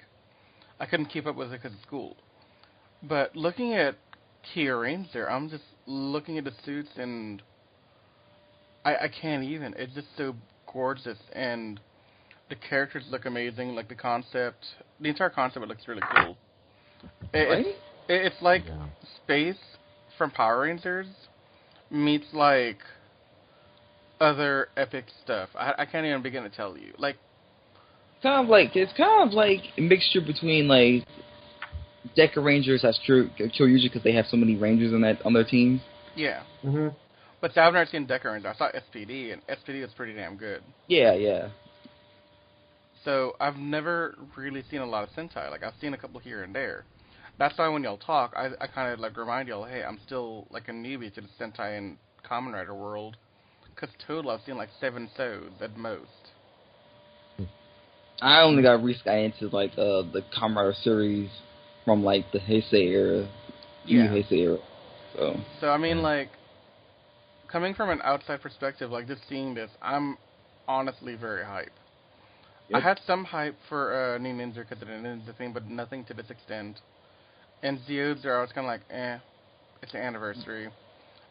I couldn't keep up with it because of school. But looking at Kyuranger, I'm just looking at the suits, and I can't even. It's just so gorgeous, and the characters look amazing. Like, the entire concept looks really cool. Right? It's like Yeah. space from Power Rangers meets, like, other epic stuff. I can't even begin to tell you. Like, It's kind of like a mixture between like Deca Rangers has Kyuranger because they have so many Rangers on their team. yeah. Mm-hmm. But I've never seen Deca Ranger. I saw SPD, and SPD was pretty damn good. Yeah. So So I've never really seen a lot of Sentai. Like I've seen a couple here and there. That's why when y'all talk, I kind of like remind y'all, hey, I'm still like a newbie to the Sentai and Kamen Rider world. Because total, I've seen like 7 shows at most. I only got into like the Kamen Rider series from like the Heisei era, Yeah. Heisei era. So I mean, like, coming from an outside perspective, like just seeing this, I'm honestly very hyped. Yep. I had some hype for New Ninja because of the Ninja thing, but nothing to this extent. And Zeodes are, I was kind of like, it's an anniversary.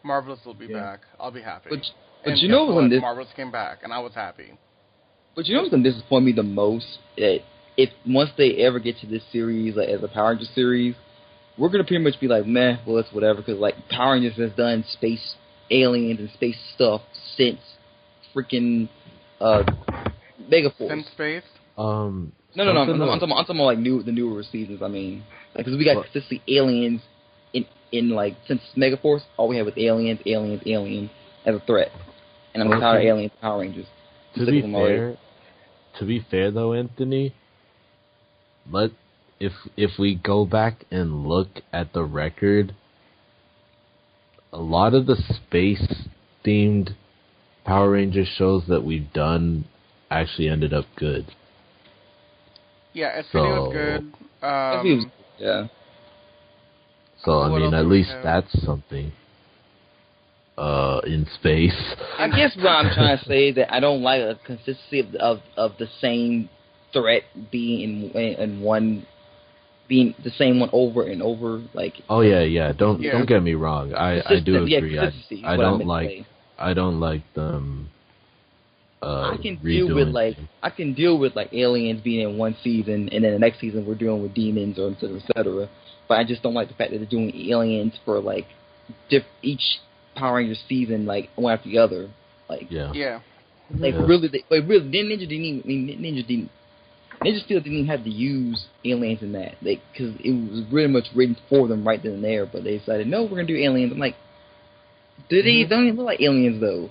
Marvelous will be back. I'll be happy. But you know when this Marvelous came back, and I was happy. But you know what's gonna disappoint me the most? That if once they ever get to this series, like as a Power Rangers series, we're gonna pretty much be like, meh, well it's whatever, because like Power Rangers has done space aliens and space stuff since freaking Megaforce. Since space? No. I'm talking about like the newer seasons. I mean, because we got consistently aliens in like since Megaforce, all we had was aliens as a threat, and I'm tired of aliens Power Rangers. To be fair though, Anthony, if we go back and look at the record, a lot of the space themed Power Ranger shows that we've done actually ended up good. Yeah, SPD was good. Yeah. So I mean, at least that's something. In space. I guess what I'm trying to say is that I don't like a consistency of the same threat being in one, being the same one over and over. Like. Oh yeah. Don't get me wrong. I do agree. Yeah, I don't like them. I can deal with like aliens being in one season, and then the next season we're dealing with demons or etc. But I just don't like the fact that they're doing aliens for like each Power Ranger season, like one after the other. Like yeah. Really, Ninja still didn't even have to use aliens in that, because it was really much written for them right then and there. But they decided, no, we're gonna do aliens. I'm like, they don't even look like aliens though.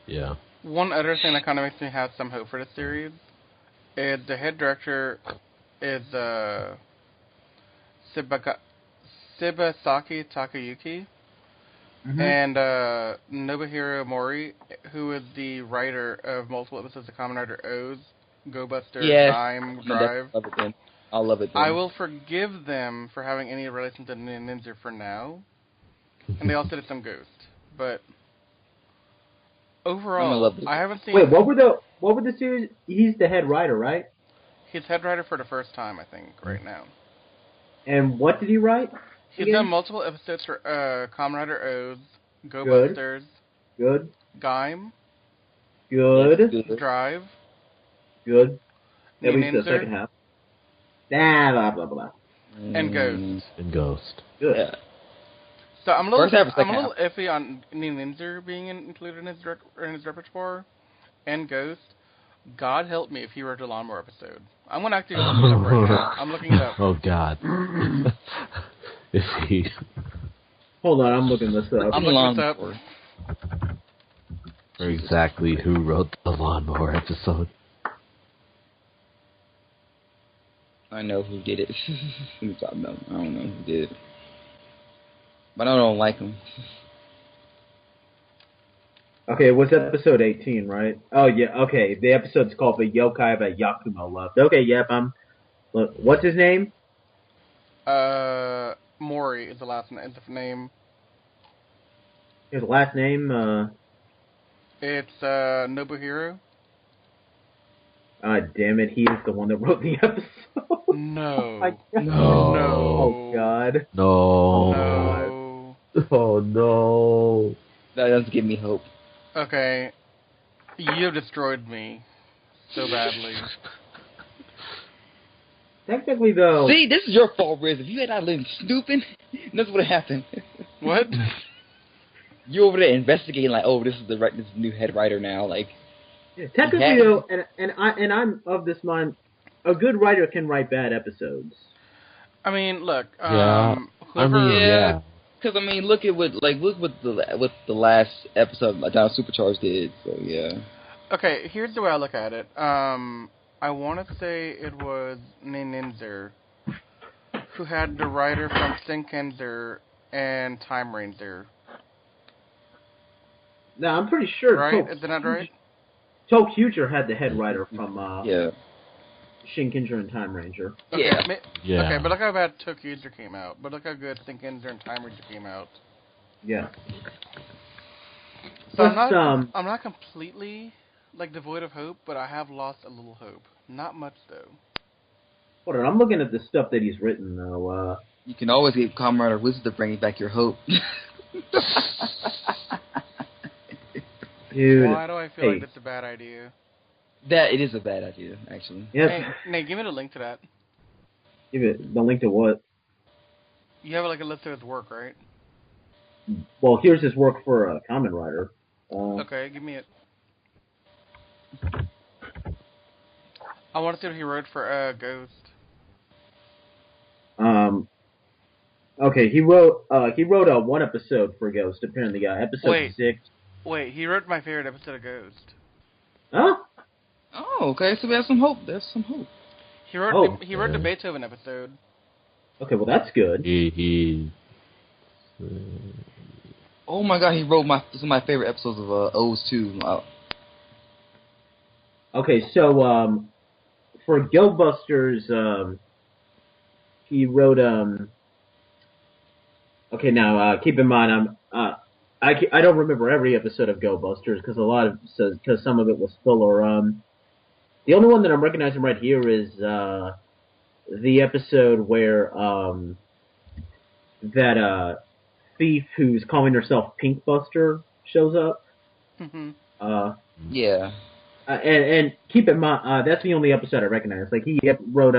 Yeah. One other thing that kind of makes me have some hope for the series is the head director is Shibasaki Takayuki and Nobuhiro Mori, who is the writer of multiple episodes of Kamen Rider O's, Go Buster, Time, Drive. I'll love it then. I will forgive them for having any relation to Ninja for now. And they also did some Ghost. But overall, I haven't seen... Wait, what were the series? He's the head writer, right? He's head writer for the first time, I think, right now. And what did he write? He's done multiple episodes for Kamen Rider O's, Go Busters, Good. Gaim, Good. Drive, Good. At New least the Ninja, second half. Blah, blah, blah. And Ghost. Good. Yeah. So I'm a little iffy on New Ninja being included in his repertoire, and Ghost. God help me if he wrote a Lawnmower episode. I'm going to actually look it up right now. I'm looking it up. Oh, God. If he... Hold on, I'm looking this up. I'm looking this up. For exactly who wrote the Lawnmower episode. I know who did it. I don't know who did it. But I don't like him. Okay, it was episode 18, right? Oh, yeah, okay. The episode's called The Yokai that Yakumo Loved. Okay, yep, what's his name? Mori is the name. His last name, It's, Nobuhiro. Damn it, he is the one that wrote the episode. No. No. Oh, God. No. Oh, no. That doesn't give me hope. Okay. You have destroyed me so badly. Technically, though... See, this is your fault, Riz. If you had not been snooping, that's what happened. What? You over there investigating, like, oh, this is the new head writer now, like... Yeah, technically, though, and I'm of this mind, a good writer can write bad episodes. I mean, look, yeah. Because look what the last episode Down Supercharged did. So yeah. Okay, here's the way I look at it. I I want to say it was Ninja, who had the writer from Senkenzer and Time Ranger. No, I'm pretty sure. Right? Isn't that right? Tokusatsu had the head writer from Yeah. Shinkenger and Time Ranger. Okay, Yeah. Okay, but look how bad Tokusatsu came out. But look how good Senkenzer and Time Ranger came out. Yeah. So I'm not completely devoid of hope, but I have lost a little hope. Not much though. Hold on, I'm looking at the stuff that he's written though. You can always get Kamen Rider Wizard to bring back your hope. Dude, why do I feel like that's a bad idea? That it is a bad idea, actually. Yep. Hey, Nate, give me the link to that. Give it the link to what? You have a list of his work, right? Well, here's his work for Kamen Rider. Okay, give me it. I want to see what he wrote for Ghost. Okay, he wrote one episode for Ghost. Apparently, episode 6. Wait, he wrote my favorite episode of Ghost. Huh? Oh, okay. So we have some hope. There's some hope. He wrote the Beethoven episode. Okay, well that's good. Oh my God, he wrote some of my favorite episodes of O's too. Okay, so for Go Busters, he wrote Okay, now keep in mind I don't remember every episode of Go Busters because some of it was filler. The only one that I'm recognizing right here is the episode where that thief who's calling herself Pink Buster shows up. Mm-hmm. Yeah. And keep in mind that's the only episode I recognize. Like he wrote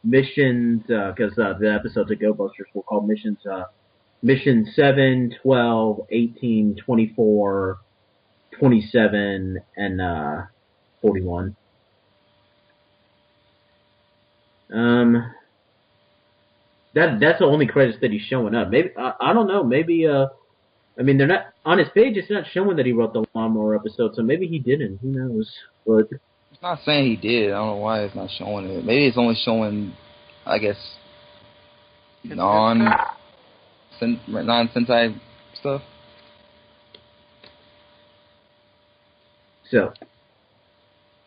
missions because the episodes of Go Busters were called missions. Mission 7, 12, 18, 24, 27, and 41. That's the only credits that he's showing up. Maybe I don't know. Maybe I mean they're not on his page. It's not showing that he wrote the Lawnmower episode, so maybe he didn't. Who knows? But it's not saying he did. I don't know why it's not showing it. Maybe it's only showing, I guess, non-Sentai stuff. So,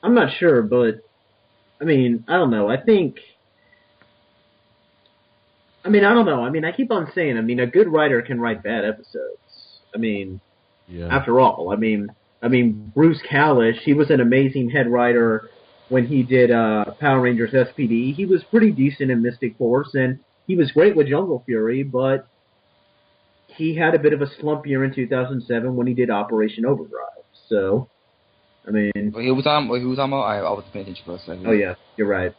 I'm not sure, but, I mean, I don't know. I don't know. I mean, I keep on saying, a good writer can write bad episodes. I mean, after all, I mean, Bruce Kalish, he was an amazing head writer when he did Power Rangers SPD. He was pretty decent in Mystic Force, and he was great with Jungle Fury, but he had a bit of a slump year in 2007 when he did Operation Overdrive. So, I mean... Who was talking about? I was paying attention for a second. Oh, yeah. You're right.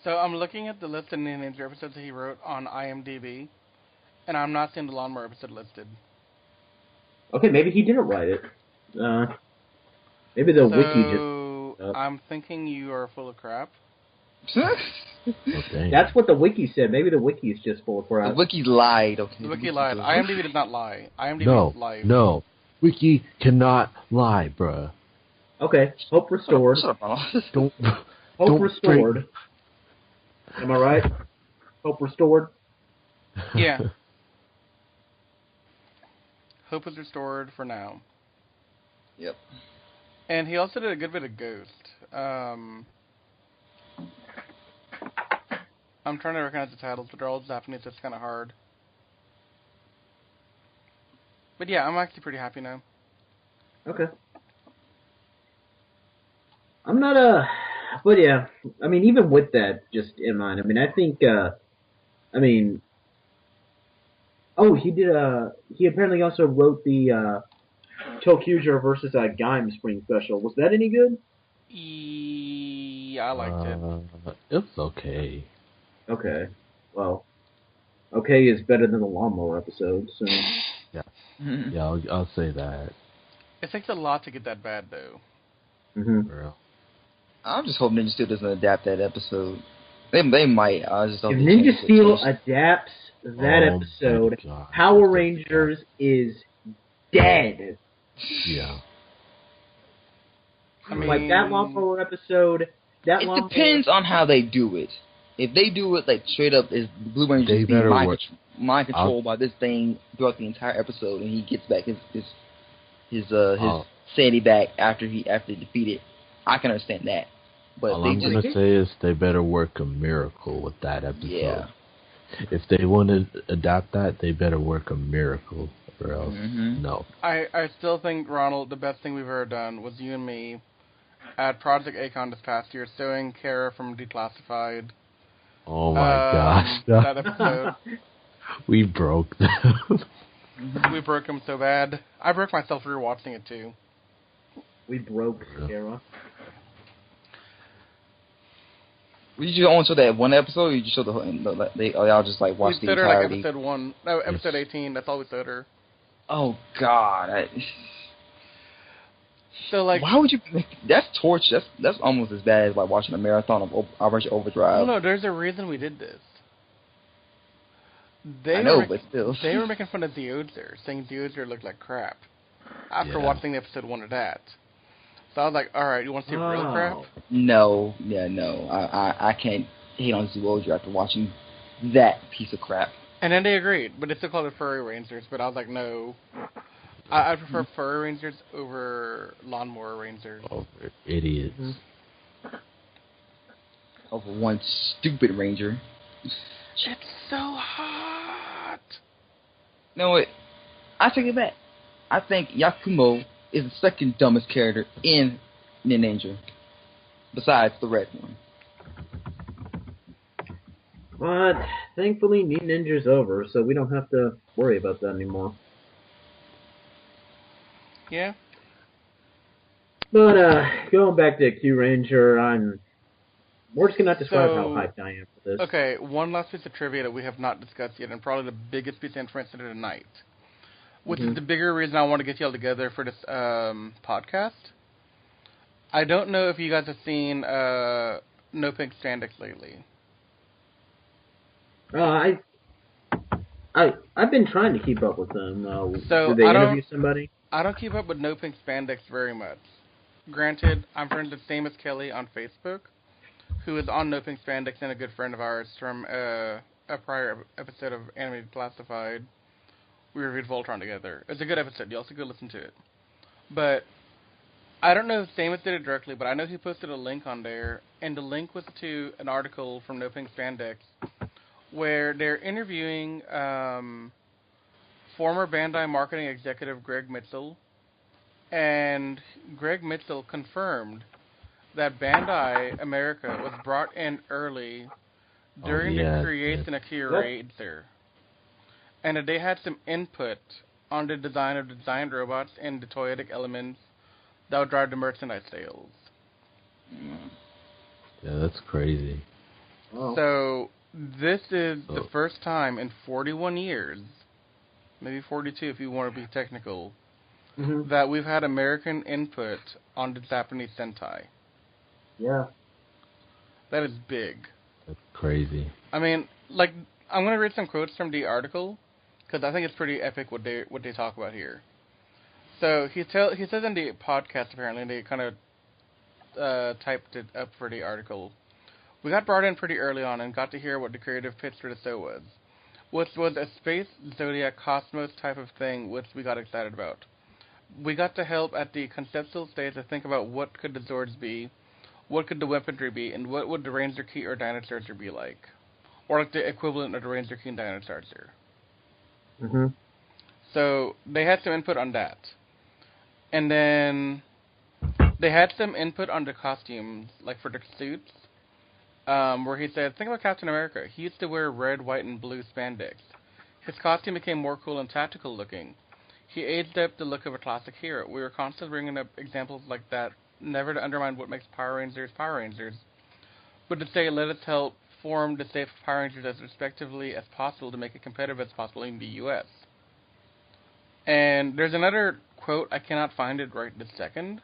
So, I'm looking at the list of Ninja episodes that he wrote on IMDb, and I'm not seeing the Lawnmower episode listed. Okay, maybe he didn't write it. Maybe the wiki just... I'm thinking you are full of crap. Okay. That's what the wiki said. Maybe the wiki is just full of crap. The wiki lied. Okay. The wiki lied. IMDb did not lie. IMDb is live. No. Wiki cannot lie, bruh. Okay. Hope restored. Don't restored. Am I right? Hope restored? Yeah. Hope is restored for now. Yep. And he also did a good bit of Ghost. I'm trying to recognize the titles, but they're all Japanese, so it's kind of hard. But yeah, I'm actually pretty happy now. Okay. I'm not but yeah, I mean, even with that just in mind, I mean, I think, he apparently also wrote the, Tokusatsu versus Gaim Spring Special. Was that any good? Yeah, I liked it. It's okay. Okay. Well, okay is better than the Lawnmower episode, so... Yeah. Yeah, I'll say that. It takes a lot to get that bad, though. Mm-hmm. I'm just hoping Ninja Steel doesn't adapt that episode. They might. I just don't. If Ninja Steel adapts that episode, Power Rangers is dead. Yeah. like that long for an episode. It depends on how they do it. If they do it like straight up, is Blue Ranger just being mind controlled by this thing throughout the entire episode, and he gets back his sanity back after he defeated, I can understand that. But all I'm gonna say is they better work a miracle with that episode. Yeah. If they want to adapt that, they better work a miracle, or else no. I still think, Ronald, the best thing we've ever done was you and me at Project Acon this past year, suing Kara from Declassified. Oh my gosh. That episode. We broke them. We broke them so bad. I broke myself rewatching it too. We broke Kara. Did you only show that one episode, or did you show the whole? Y'all just like watched the entirety? We showed her like episode 1. No, episode 18. That's all we showed her. Oh God. So like, why would you? That's torture. That's almost as bad as like watching a marathon of Operation Overdrive. No, there's a reason we did this. But still, they were making fun of Deozer, saying Deozer looked like crap. After watching the episode 1 of that, so I was like, all right, you want to see real crap? No. I can't hate on Deozer after watching that piece of crap. And then they agreed, but they still called it Furry Rangers. But I was like, no. I prefer Furry Rangers over Lawnmower Rangers. Over idiots. Over one stupid Ranger. It's so hot. No, wait. I take it back. I think Yakumo is the second dumbest character in Ninja, besides the red one. But thankfully, Ninja's over, so we don't have to worry about that anymore. Yeah. But going back to Kyuranger, words cannot describe how hyped I am for this. Okay, one last piece of trivia that we have not discussed yet, and probably the biggest piece of information of the night, which is the bigger reason I want to get y'all together for this podcast. I don't know if you guys have seen No Pink Spandex lately. I've been trying to keep up with them. So did they interview somebody? I don't keep up with No Pink Spandex very much. Granted, I'm friends with Same as Kelly on Facebook, who is on No Pink Spandex and a good friend of ours from a prior episode of Animated Classified. We reviewed Voltron together. It's a good episode. You also go listen to it. But I don't know if Samus did it directly, but I know he posted a link on there, and the link was to an article from No Pink Spandex where they're interviewing former Bandai marketing executive Greg Mitchell, and Greg Mitchell confirmed that Bandai America was brought in early during the creation of Kyuranger, and that they had some input on the design of the designed robots and the toyetic elements that would drive the merchandise sales. Yeah, that's crazy. Oh. So this is the first time in 41 years, maybe 42 if you want to be technical, that we've had American input on the Japanese Sentai. Yeah. That is big. That's crazy. I mean, like, I'm going to read some quotes from the article, because I think it's pretty epic what they talk about here. So he says in the podcast, apparently, and they kind of typed it up for the article. We got brought in pretty early on and got to hear what the creative pitch for the show was. Which was a space zodiac cosmos type of thing, which we got excited about. We got to help at the conceptual stage to think about what could the Zords be, what could the weaponry be, and what would the Ranger Key or Dinosaur be like. Or like the equivalent of the Ranger Key and Dinosaur. So they had some input on that. And then they had some input on the costumes, like for the suits, where he said, think about Captain America. He used to wear red, white, and blue spandex. His costume became more cool and tactical looking. He aged up the look of a classic hero. We were constantly bringing up examples like that, never to undermine what makes Power Rangers, but to say, let us help form the safe Power Rangers as respectively as possible to make it competitive as possible in the U.S. And there's another quote, I cannot find it right this second.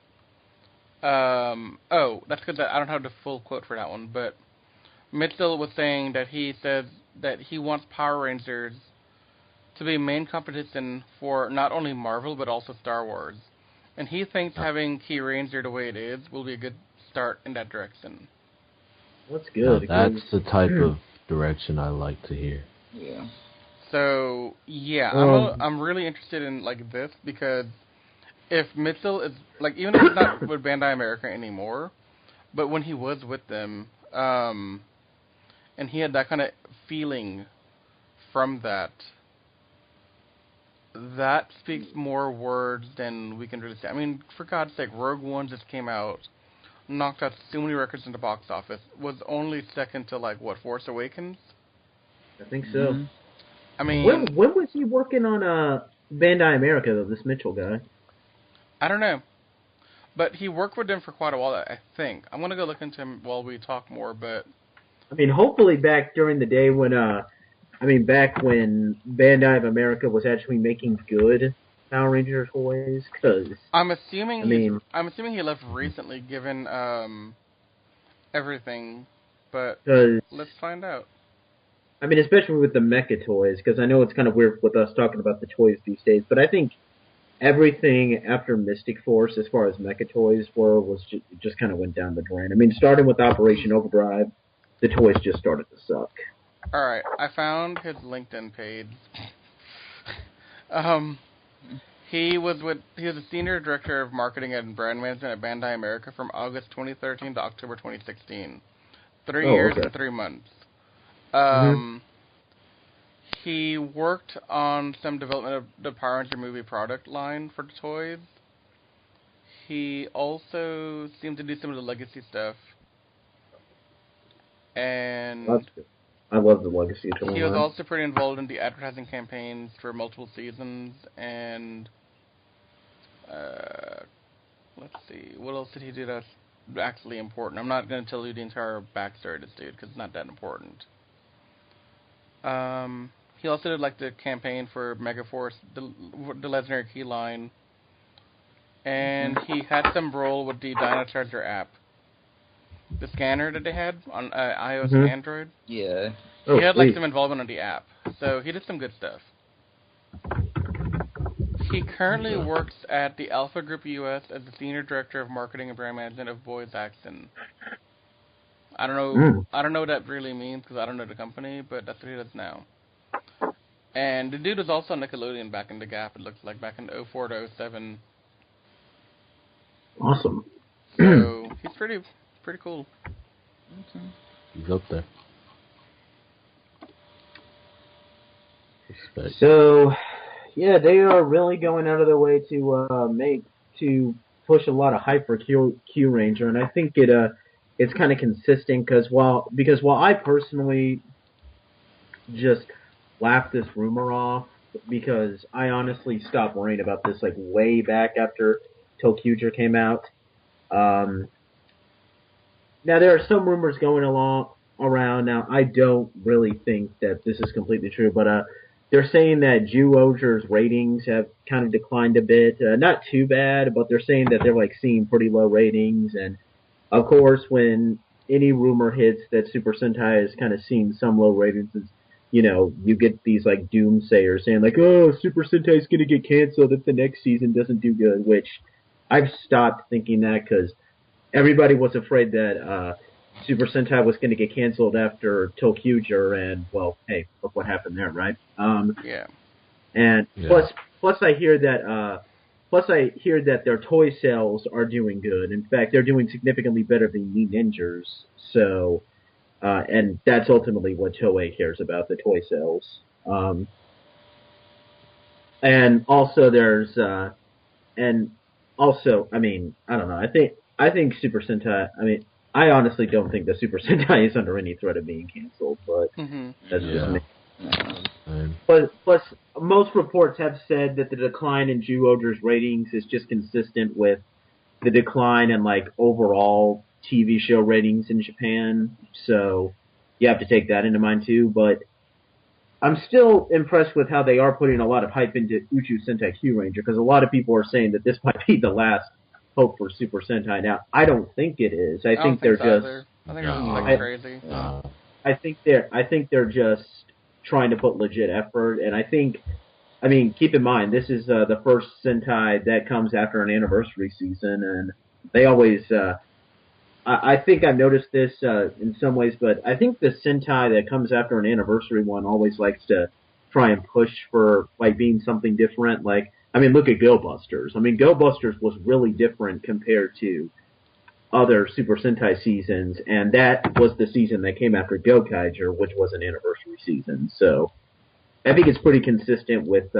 That's because I don't have the full quote for that one, but Mitchell was saying that he says that he wants Power Rangers to be main competition for not only Marvel, but also Star Wars. And he thinks having Kyuranger the way it is will be a good start in that direction. That's good. Now, that's the type of direction I like to hear. Yeah. So yeah, I'm really interested in like this because if Mitchell is like, even if he's not with Bandai America anymore, but when he was with them, and he had that kind of feeling from that speaks more words than we can really say. I mean, for God's sake, Rogue One just came out, knocked out so many records in the box office, was only second to like what, Force Awakens? I think so. Mm-hmm. I mean, when was he working on Bandai America though? This Mitchell guy. I don't know, but he worked with them for quite a while. I think I'm gonna go look into him while we talk more. But I mean, hopefully back during the day when back when Bandai of America was actually making good Power Ranger toys, because I'm assuming he left recently, given everything. But let's find out. I mean, especially with the mecha toys, because I know it's kind of weird with us talking about the toys these days, but I think everything after Mystic Force, as far as mecha toys was just kind of went down the drain. I mean, starting with Operation Overdrive, the toys just started to suck. All right, I found his LinkedIn page. He was a senior director of marketing and brand management at Bandai America from August 2013 to October 2016. 3 years and 3 months. He worked on some development of the Power Ranger movie product line for the toys. He also seemed to do some of the legacy stuff. And I love the legacy toy. He was also pretty involved in the advertising campaigns for multiple seasons. And let's see, what else did he do that's actually important? I'm not going to tell you the entire backstory of this dude because it's not that important. He also did like the campaign for Megaforce, the legendary key line, and he had some role with the Dino Charger app, the scanner that they had on iOS and Android. Yeah, he had like some involvement on the app, so he did some good stuff. He currently works at the Alpha Group US as the senior director of marketing and brand management of Boys Action. I don't know what that really means because I don't know the company, but that's what he does now. And the dude was also on Nickelodeon back in the Gap, it looks like, back in 04 to 07. Awesome. So, he's pretty cool. Okay. He's up there. Respect. So, yeah, they are really going out of their way to push a lot of hype for Kyuranger, and I think it's kind of consistent because while I personally just laughed this rumor off because I honestly stopped worrying about this like way back after Tokusatsu came out. Now there are some rumors going around. Now I don't really think that this is completely true, but they're saying that Zyuohger's ratings have kind of declined a bit. Not too bad, but they're saying that they're like seeing pretty low ratings. And of course, when any rumor hits that Super Sentai is kind of seeing some low ratings, you get these like doomsayers saying like, "Oh, Super Sentai is going to get canceled if the next season doesn't do good." Which I've stopped thinking that because everybody was afraid that Super Sentai was going to get canceled after Tokusatsu, and well, hey, look what happened there, right? Yeah. And plus I hear that their toy sales are doing good. In fact, they're doing significantly better than Ninjas. So, and that's ultimately what Toei cares about, the toy sales. And also I mean, I don't know. I think Super Sentai. I mean, I honestly don't think that Super Sentai is under any threat of being canceled, but that's just me. Plus, most reports have said that the decline in Zyuohger's ratings is just consistent with the decline in like overall TV show ratings in Japan. So you have to take that into mind too. But I'm still impressed with how they are putting a lot of hype into Uchuu Sentai Kyuranger because a lot of people are saying that this might be the last hope for Super Sentai. Now, I don't think it is. I think they're just. I think it's like crazy. I think they're just trying to put legit effort, and I think I mean, keep in mind, this is the first Sentai that comes after an anniversary season, and they always, I think I've noticed this in some ways, but I think the Sentai that comes after an anniversary one always likes to try and push for, like, being something different. Like, I mean, look at Go Busters. I mean, Go Busters was really different compared to other Super Sentai seasons, and that was the season that came after Go Kaiger, which was an anniversary season. So I think it's pretty consistent with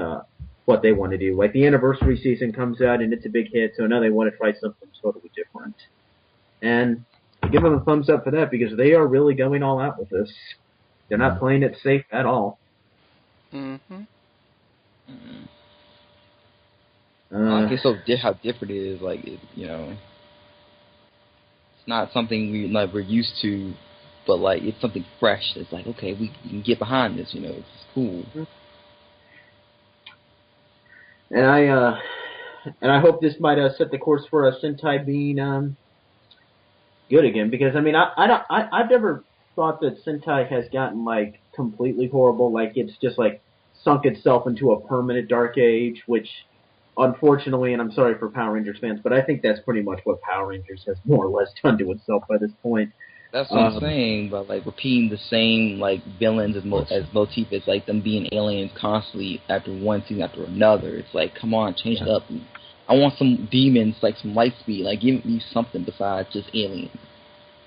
what they want to do. Like the anniversary season comes out and it's a big hit, so now they want to try something totally different. And I give them a thumbs up for that because they are really going all out with this. They're not playing it safe at all. Mm-hmm. I guess how different it is. Like, you know, it's not something we're used to, but like it's something fresh. It's like, okay, we can get behind this. You know, it's cool. And I hope this might set the course for a Sentai being good again. Because I mean, I've never thought that Sentai has gotten like completely horrible. Like it's just like sunk itself into a permanent dark age, which unfortunately, and I'm sorry for Power Rangers fans, but I think that's pretty much what Power Rangers has more or less done to itself by this point. That's what I'm saying, but like repeating the same like villains as motif, it's like them being aliens constantly after one season after another. It's like, come on, change it up. I want some demons, like some light speed, like give me something besides just aliens.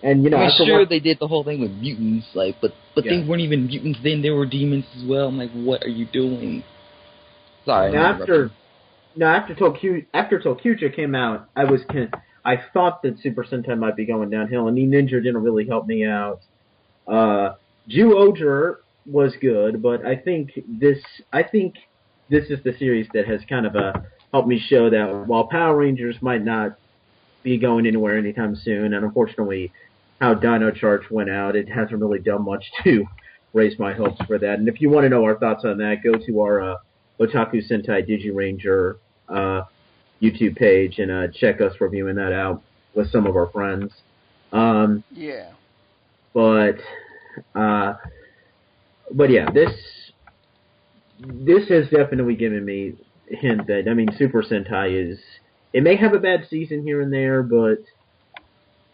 And you know, I'm sure they did the whole thing with mutants, like, but they weren't even mutants then; they were demons as well. I'm like, what are you doing? Sorry. Now, after Tokuja came out, I thought that Super Sentai might be going downhill, and Ninja didn't really help me out. Ju-Oger was good, but I think this is the series that has kind of helped me show that while Power Rangers might not be going anywhere anytime soon, and unfortunately how Dino Charge went out, it hasn't really done much to raise my hopes for that. And if you want to know our thoughts on that, go to our Otaku Sentai Digiranger YouTube page and check us reviewing that out with some of our friends. Yeah. But yeah, this has definitely given me a hint that, I mean, Super Sentai it may have a bad season here and there, but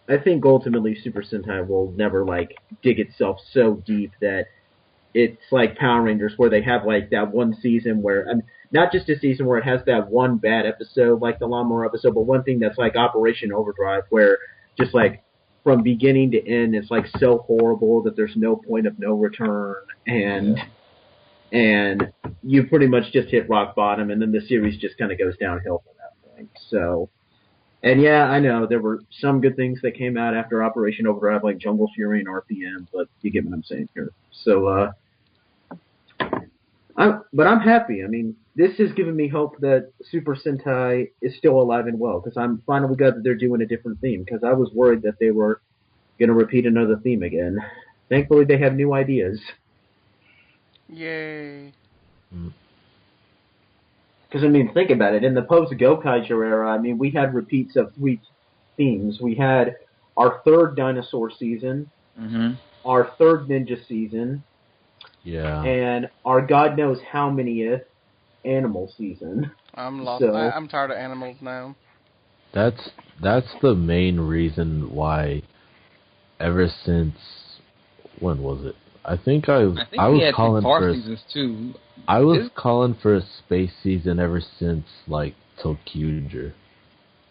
I think ultimately Super Sentai will never like dig itself so deep that it's like Power Rangers where they have like that one season where, I mean, not just a season where it has that one bad episode like the Lawnmower episode, but one thing that's like Operation Overdrive where just like from beginning to end it's like so horrible that there's no point of no return and you pretty much just hit rock bottom and then the series just kind of goes downhill from that point. So, and yeah, I know there were some good things that came out after Operation Overdrive like Jungle Fury and RPM, but you get what I'm saying here. So, I'm happy. I mean, this has given me hope that Super Sentai is still alive and well, because I'm finally glad that they're doing a different theme, because I was worried that they were going to repeat another theme again. Thankfully, they have new ideas. Yay. Because, I mean, think about it. In the post-Gokaiger era, I mean, we had repeats of 3 themes. We had our 3rd dinosaur season, our 3rd ninja season, and our God knows how manyth animal season. I'm lost. So, I'm tired of animals now. That's the main reason why ever since, when was it? I think I was calling for seasons too. I was calling for a space season ever since like Tokuger.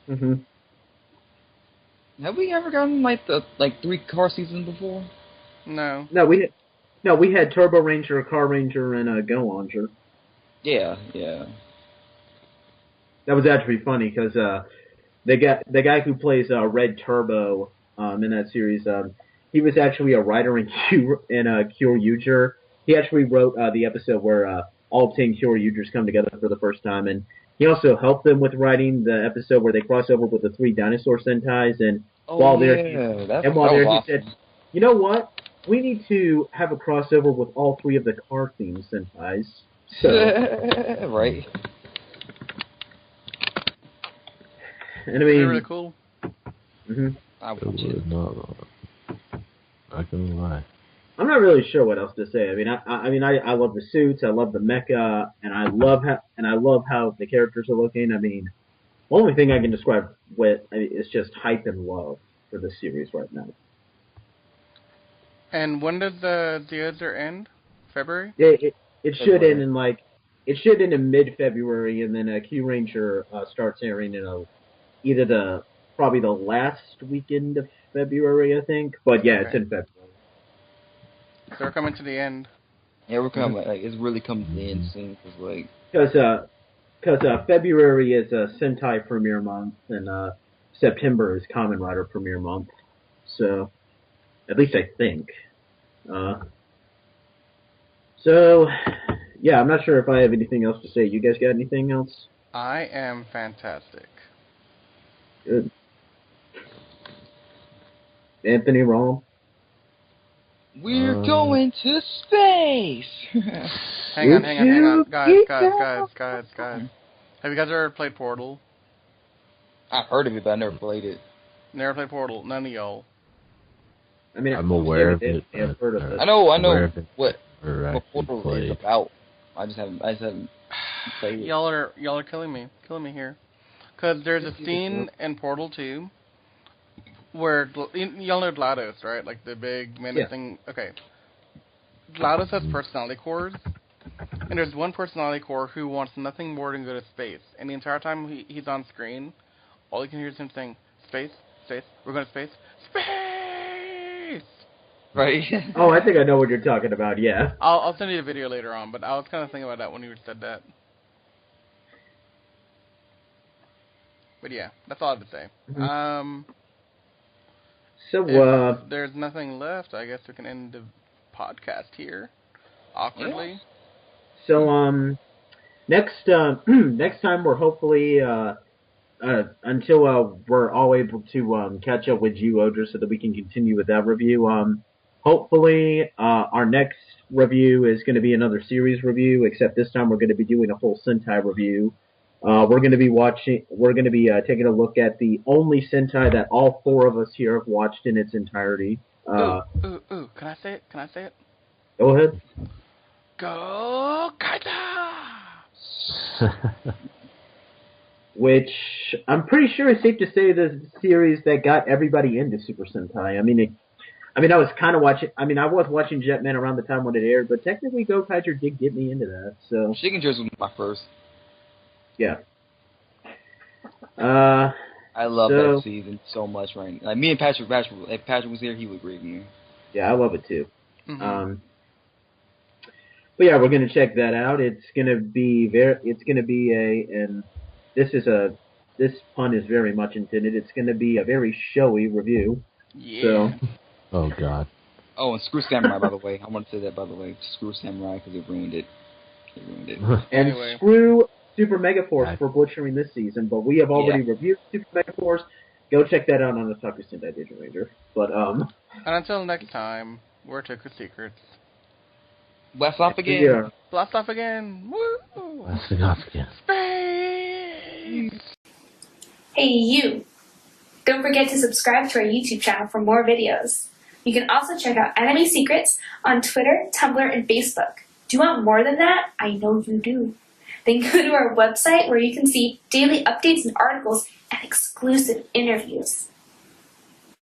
Have we ever gotten like 3 car seasons before? No. We had Turbo Ranger, Car Ranger, and Go Ranger. Yeah. That was actually funny because the guy who plays Red Turbo in that series, he was actually a writer in Kyuranger. He actually wrote the episode where all 10 Kyurangers come together for the first time, and he also helped them with writing the episode where they cross over with the 3 dinosaur Sentais. And while there, he said, "You know what? We need to have a crossover with all 3 of the car theme Sentais." So, right. And I mean, really cool. I can lie. I'm not really sure what else to say. I mean, I love the suits, I love the mecha, and I love how the characters are looking. I mean, the only thing I can describe is just hype and love for the series right now. And when does the other end? February? It should end in mid-February, and then Kyuranger starts airing in probably the last weekend of February, I think. But yeah, it's in February. So we're coming to the end. Yeah, we're coming. Like, it's really coming to the end soon. Because February is Sentai premiere month, and September is Kamen Rider premiere month. So, at least I think. So, yeah, I'm not sure if I have anything else to say. You guys got anything else? I am fantastic. Good. Anthony, Ron? We're going to space! Hang on. Guys. Have you guys ever played Portal? I've heard of it, but I never played it. Never played Portal. None of y'all. I mean, I'm aware of it. I've heard of it. I know what Portal is played. about. I just haven't played it. Y'all are killing me here. Cause there's a scene in Portal 2 where y'all know GLaDOS, right? Like the big menacing. Yeah. Okay. GLaDOS has personality cores, and there's one personality core who wants nothing more than go to space. And the entire time he's on screen, all you can hear is him saying, "Space, space, we're going to space, space." Right. Oh, I think I know what you're talking about. Yeah. I'll send you the video later on, but I was kind of thinking about that when you said that. But yeah, that's all I have to say. Mm-hmm. So, if there's nothing left, I guess we can end the podcast here. Awkwardly. Yeah. So, next time we're hopefully, until we're all able to catch up with you, Odra, so that we can continue with that review. Hopefully, our next review is going to be another series review, except this time we're going to be doing a full Sentai review. We're going to be taking a look at the only Sentai that all four of us here have watched in its entirety. Ooh. Can I say it? Go ahead. Go Kaita! Which I'm pretty sure is safe to say the series that got everybody into Super Sentai. I mean, I was kind of watching. I mean, I was watching Jetman around the time when it aired, but technically, Go Kaiser did get me into that. So Shikingers was my first. Yeah. I love that season so much, right? Like me and Patrick. If Patrick was here, he would agree with me. Yeah, I love it too. Mm-hmm. But yeah, we're gonna check that out. It's gonna be and this pun is very much intended. It's gonna be a very showy review. Yeah. So. Oh God. Oh, and screw Samurai, by the way. I want to say that, by the way. Screw Samurai because it ruined it. And anyway. Screw Super Mega Force for butchering this season, but we have already reviewed Super Mega Force. Go check that out on the Tokusatsu Sentai Kyuranger. But And until next time, we're Toku Secrets. Blast off again. Yeah. Blast off again. Woo! Blasting off again. Space! Hey you! Don't forget to subscribe to our YouTube channel for more videos. You can also check out Anime Secrets on Twitter, Tumblr, and Facebook. Do you want more than that? I know you do. Then go to our website where you can see daily updates and articles and exclusive interviews.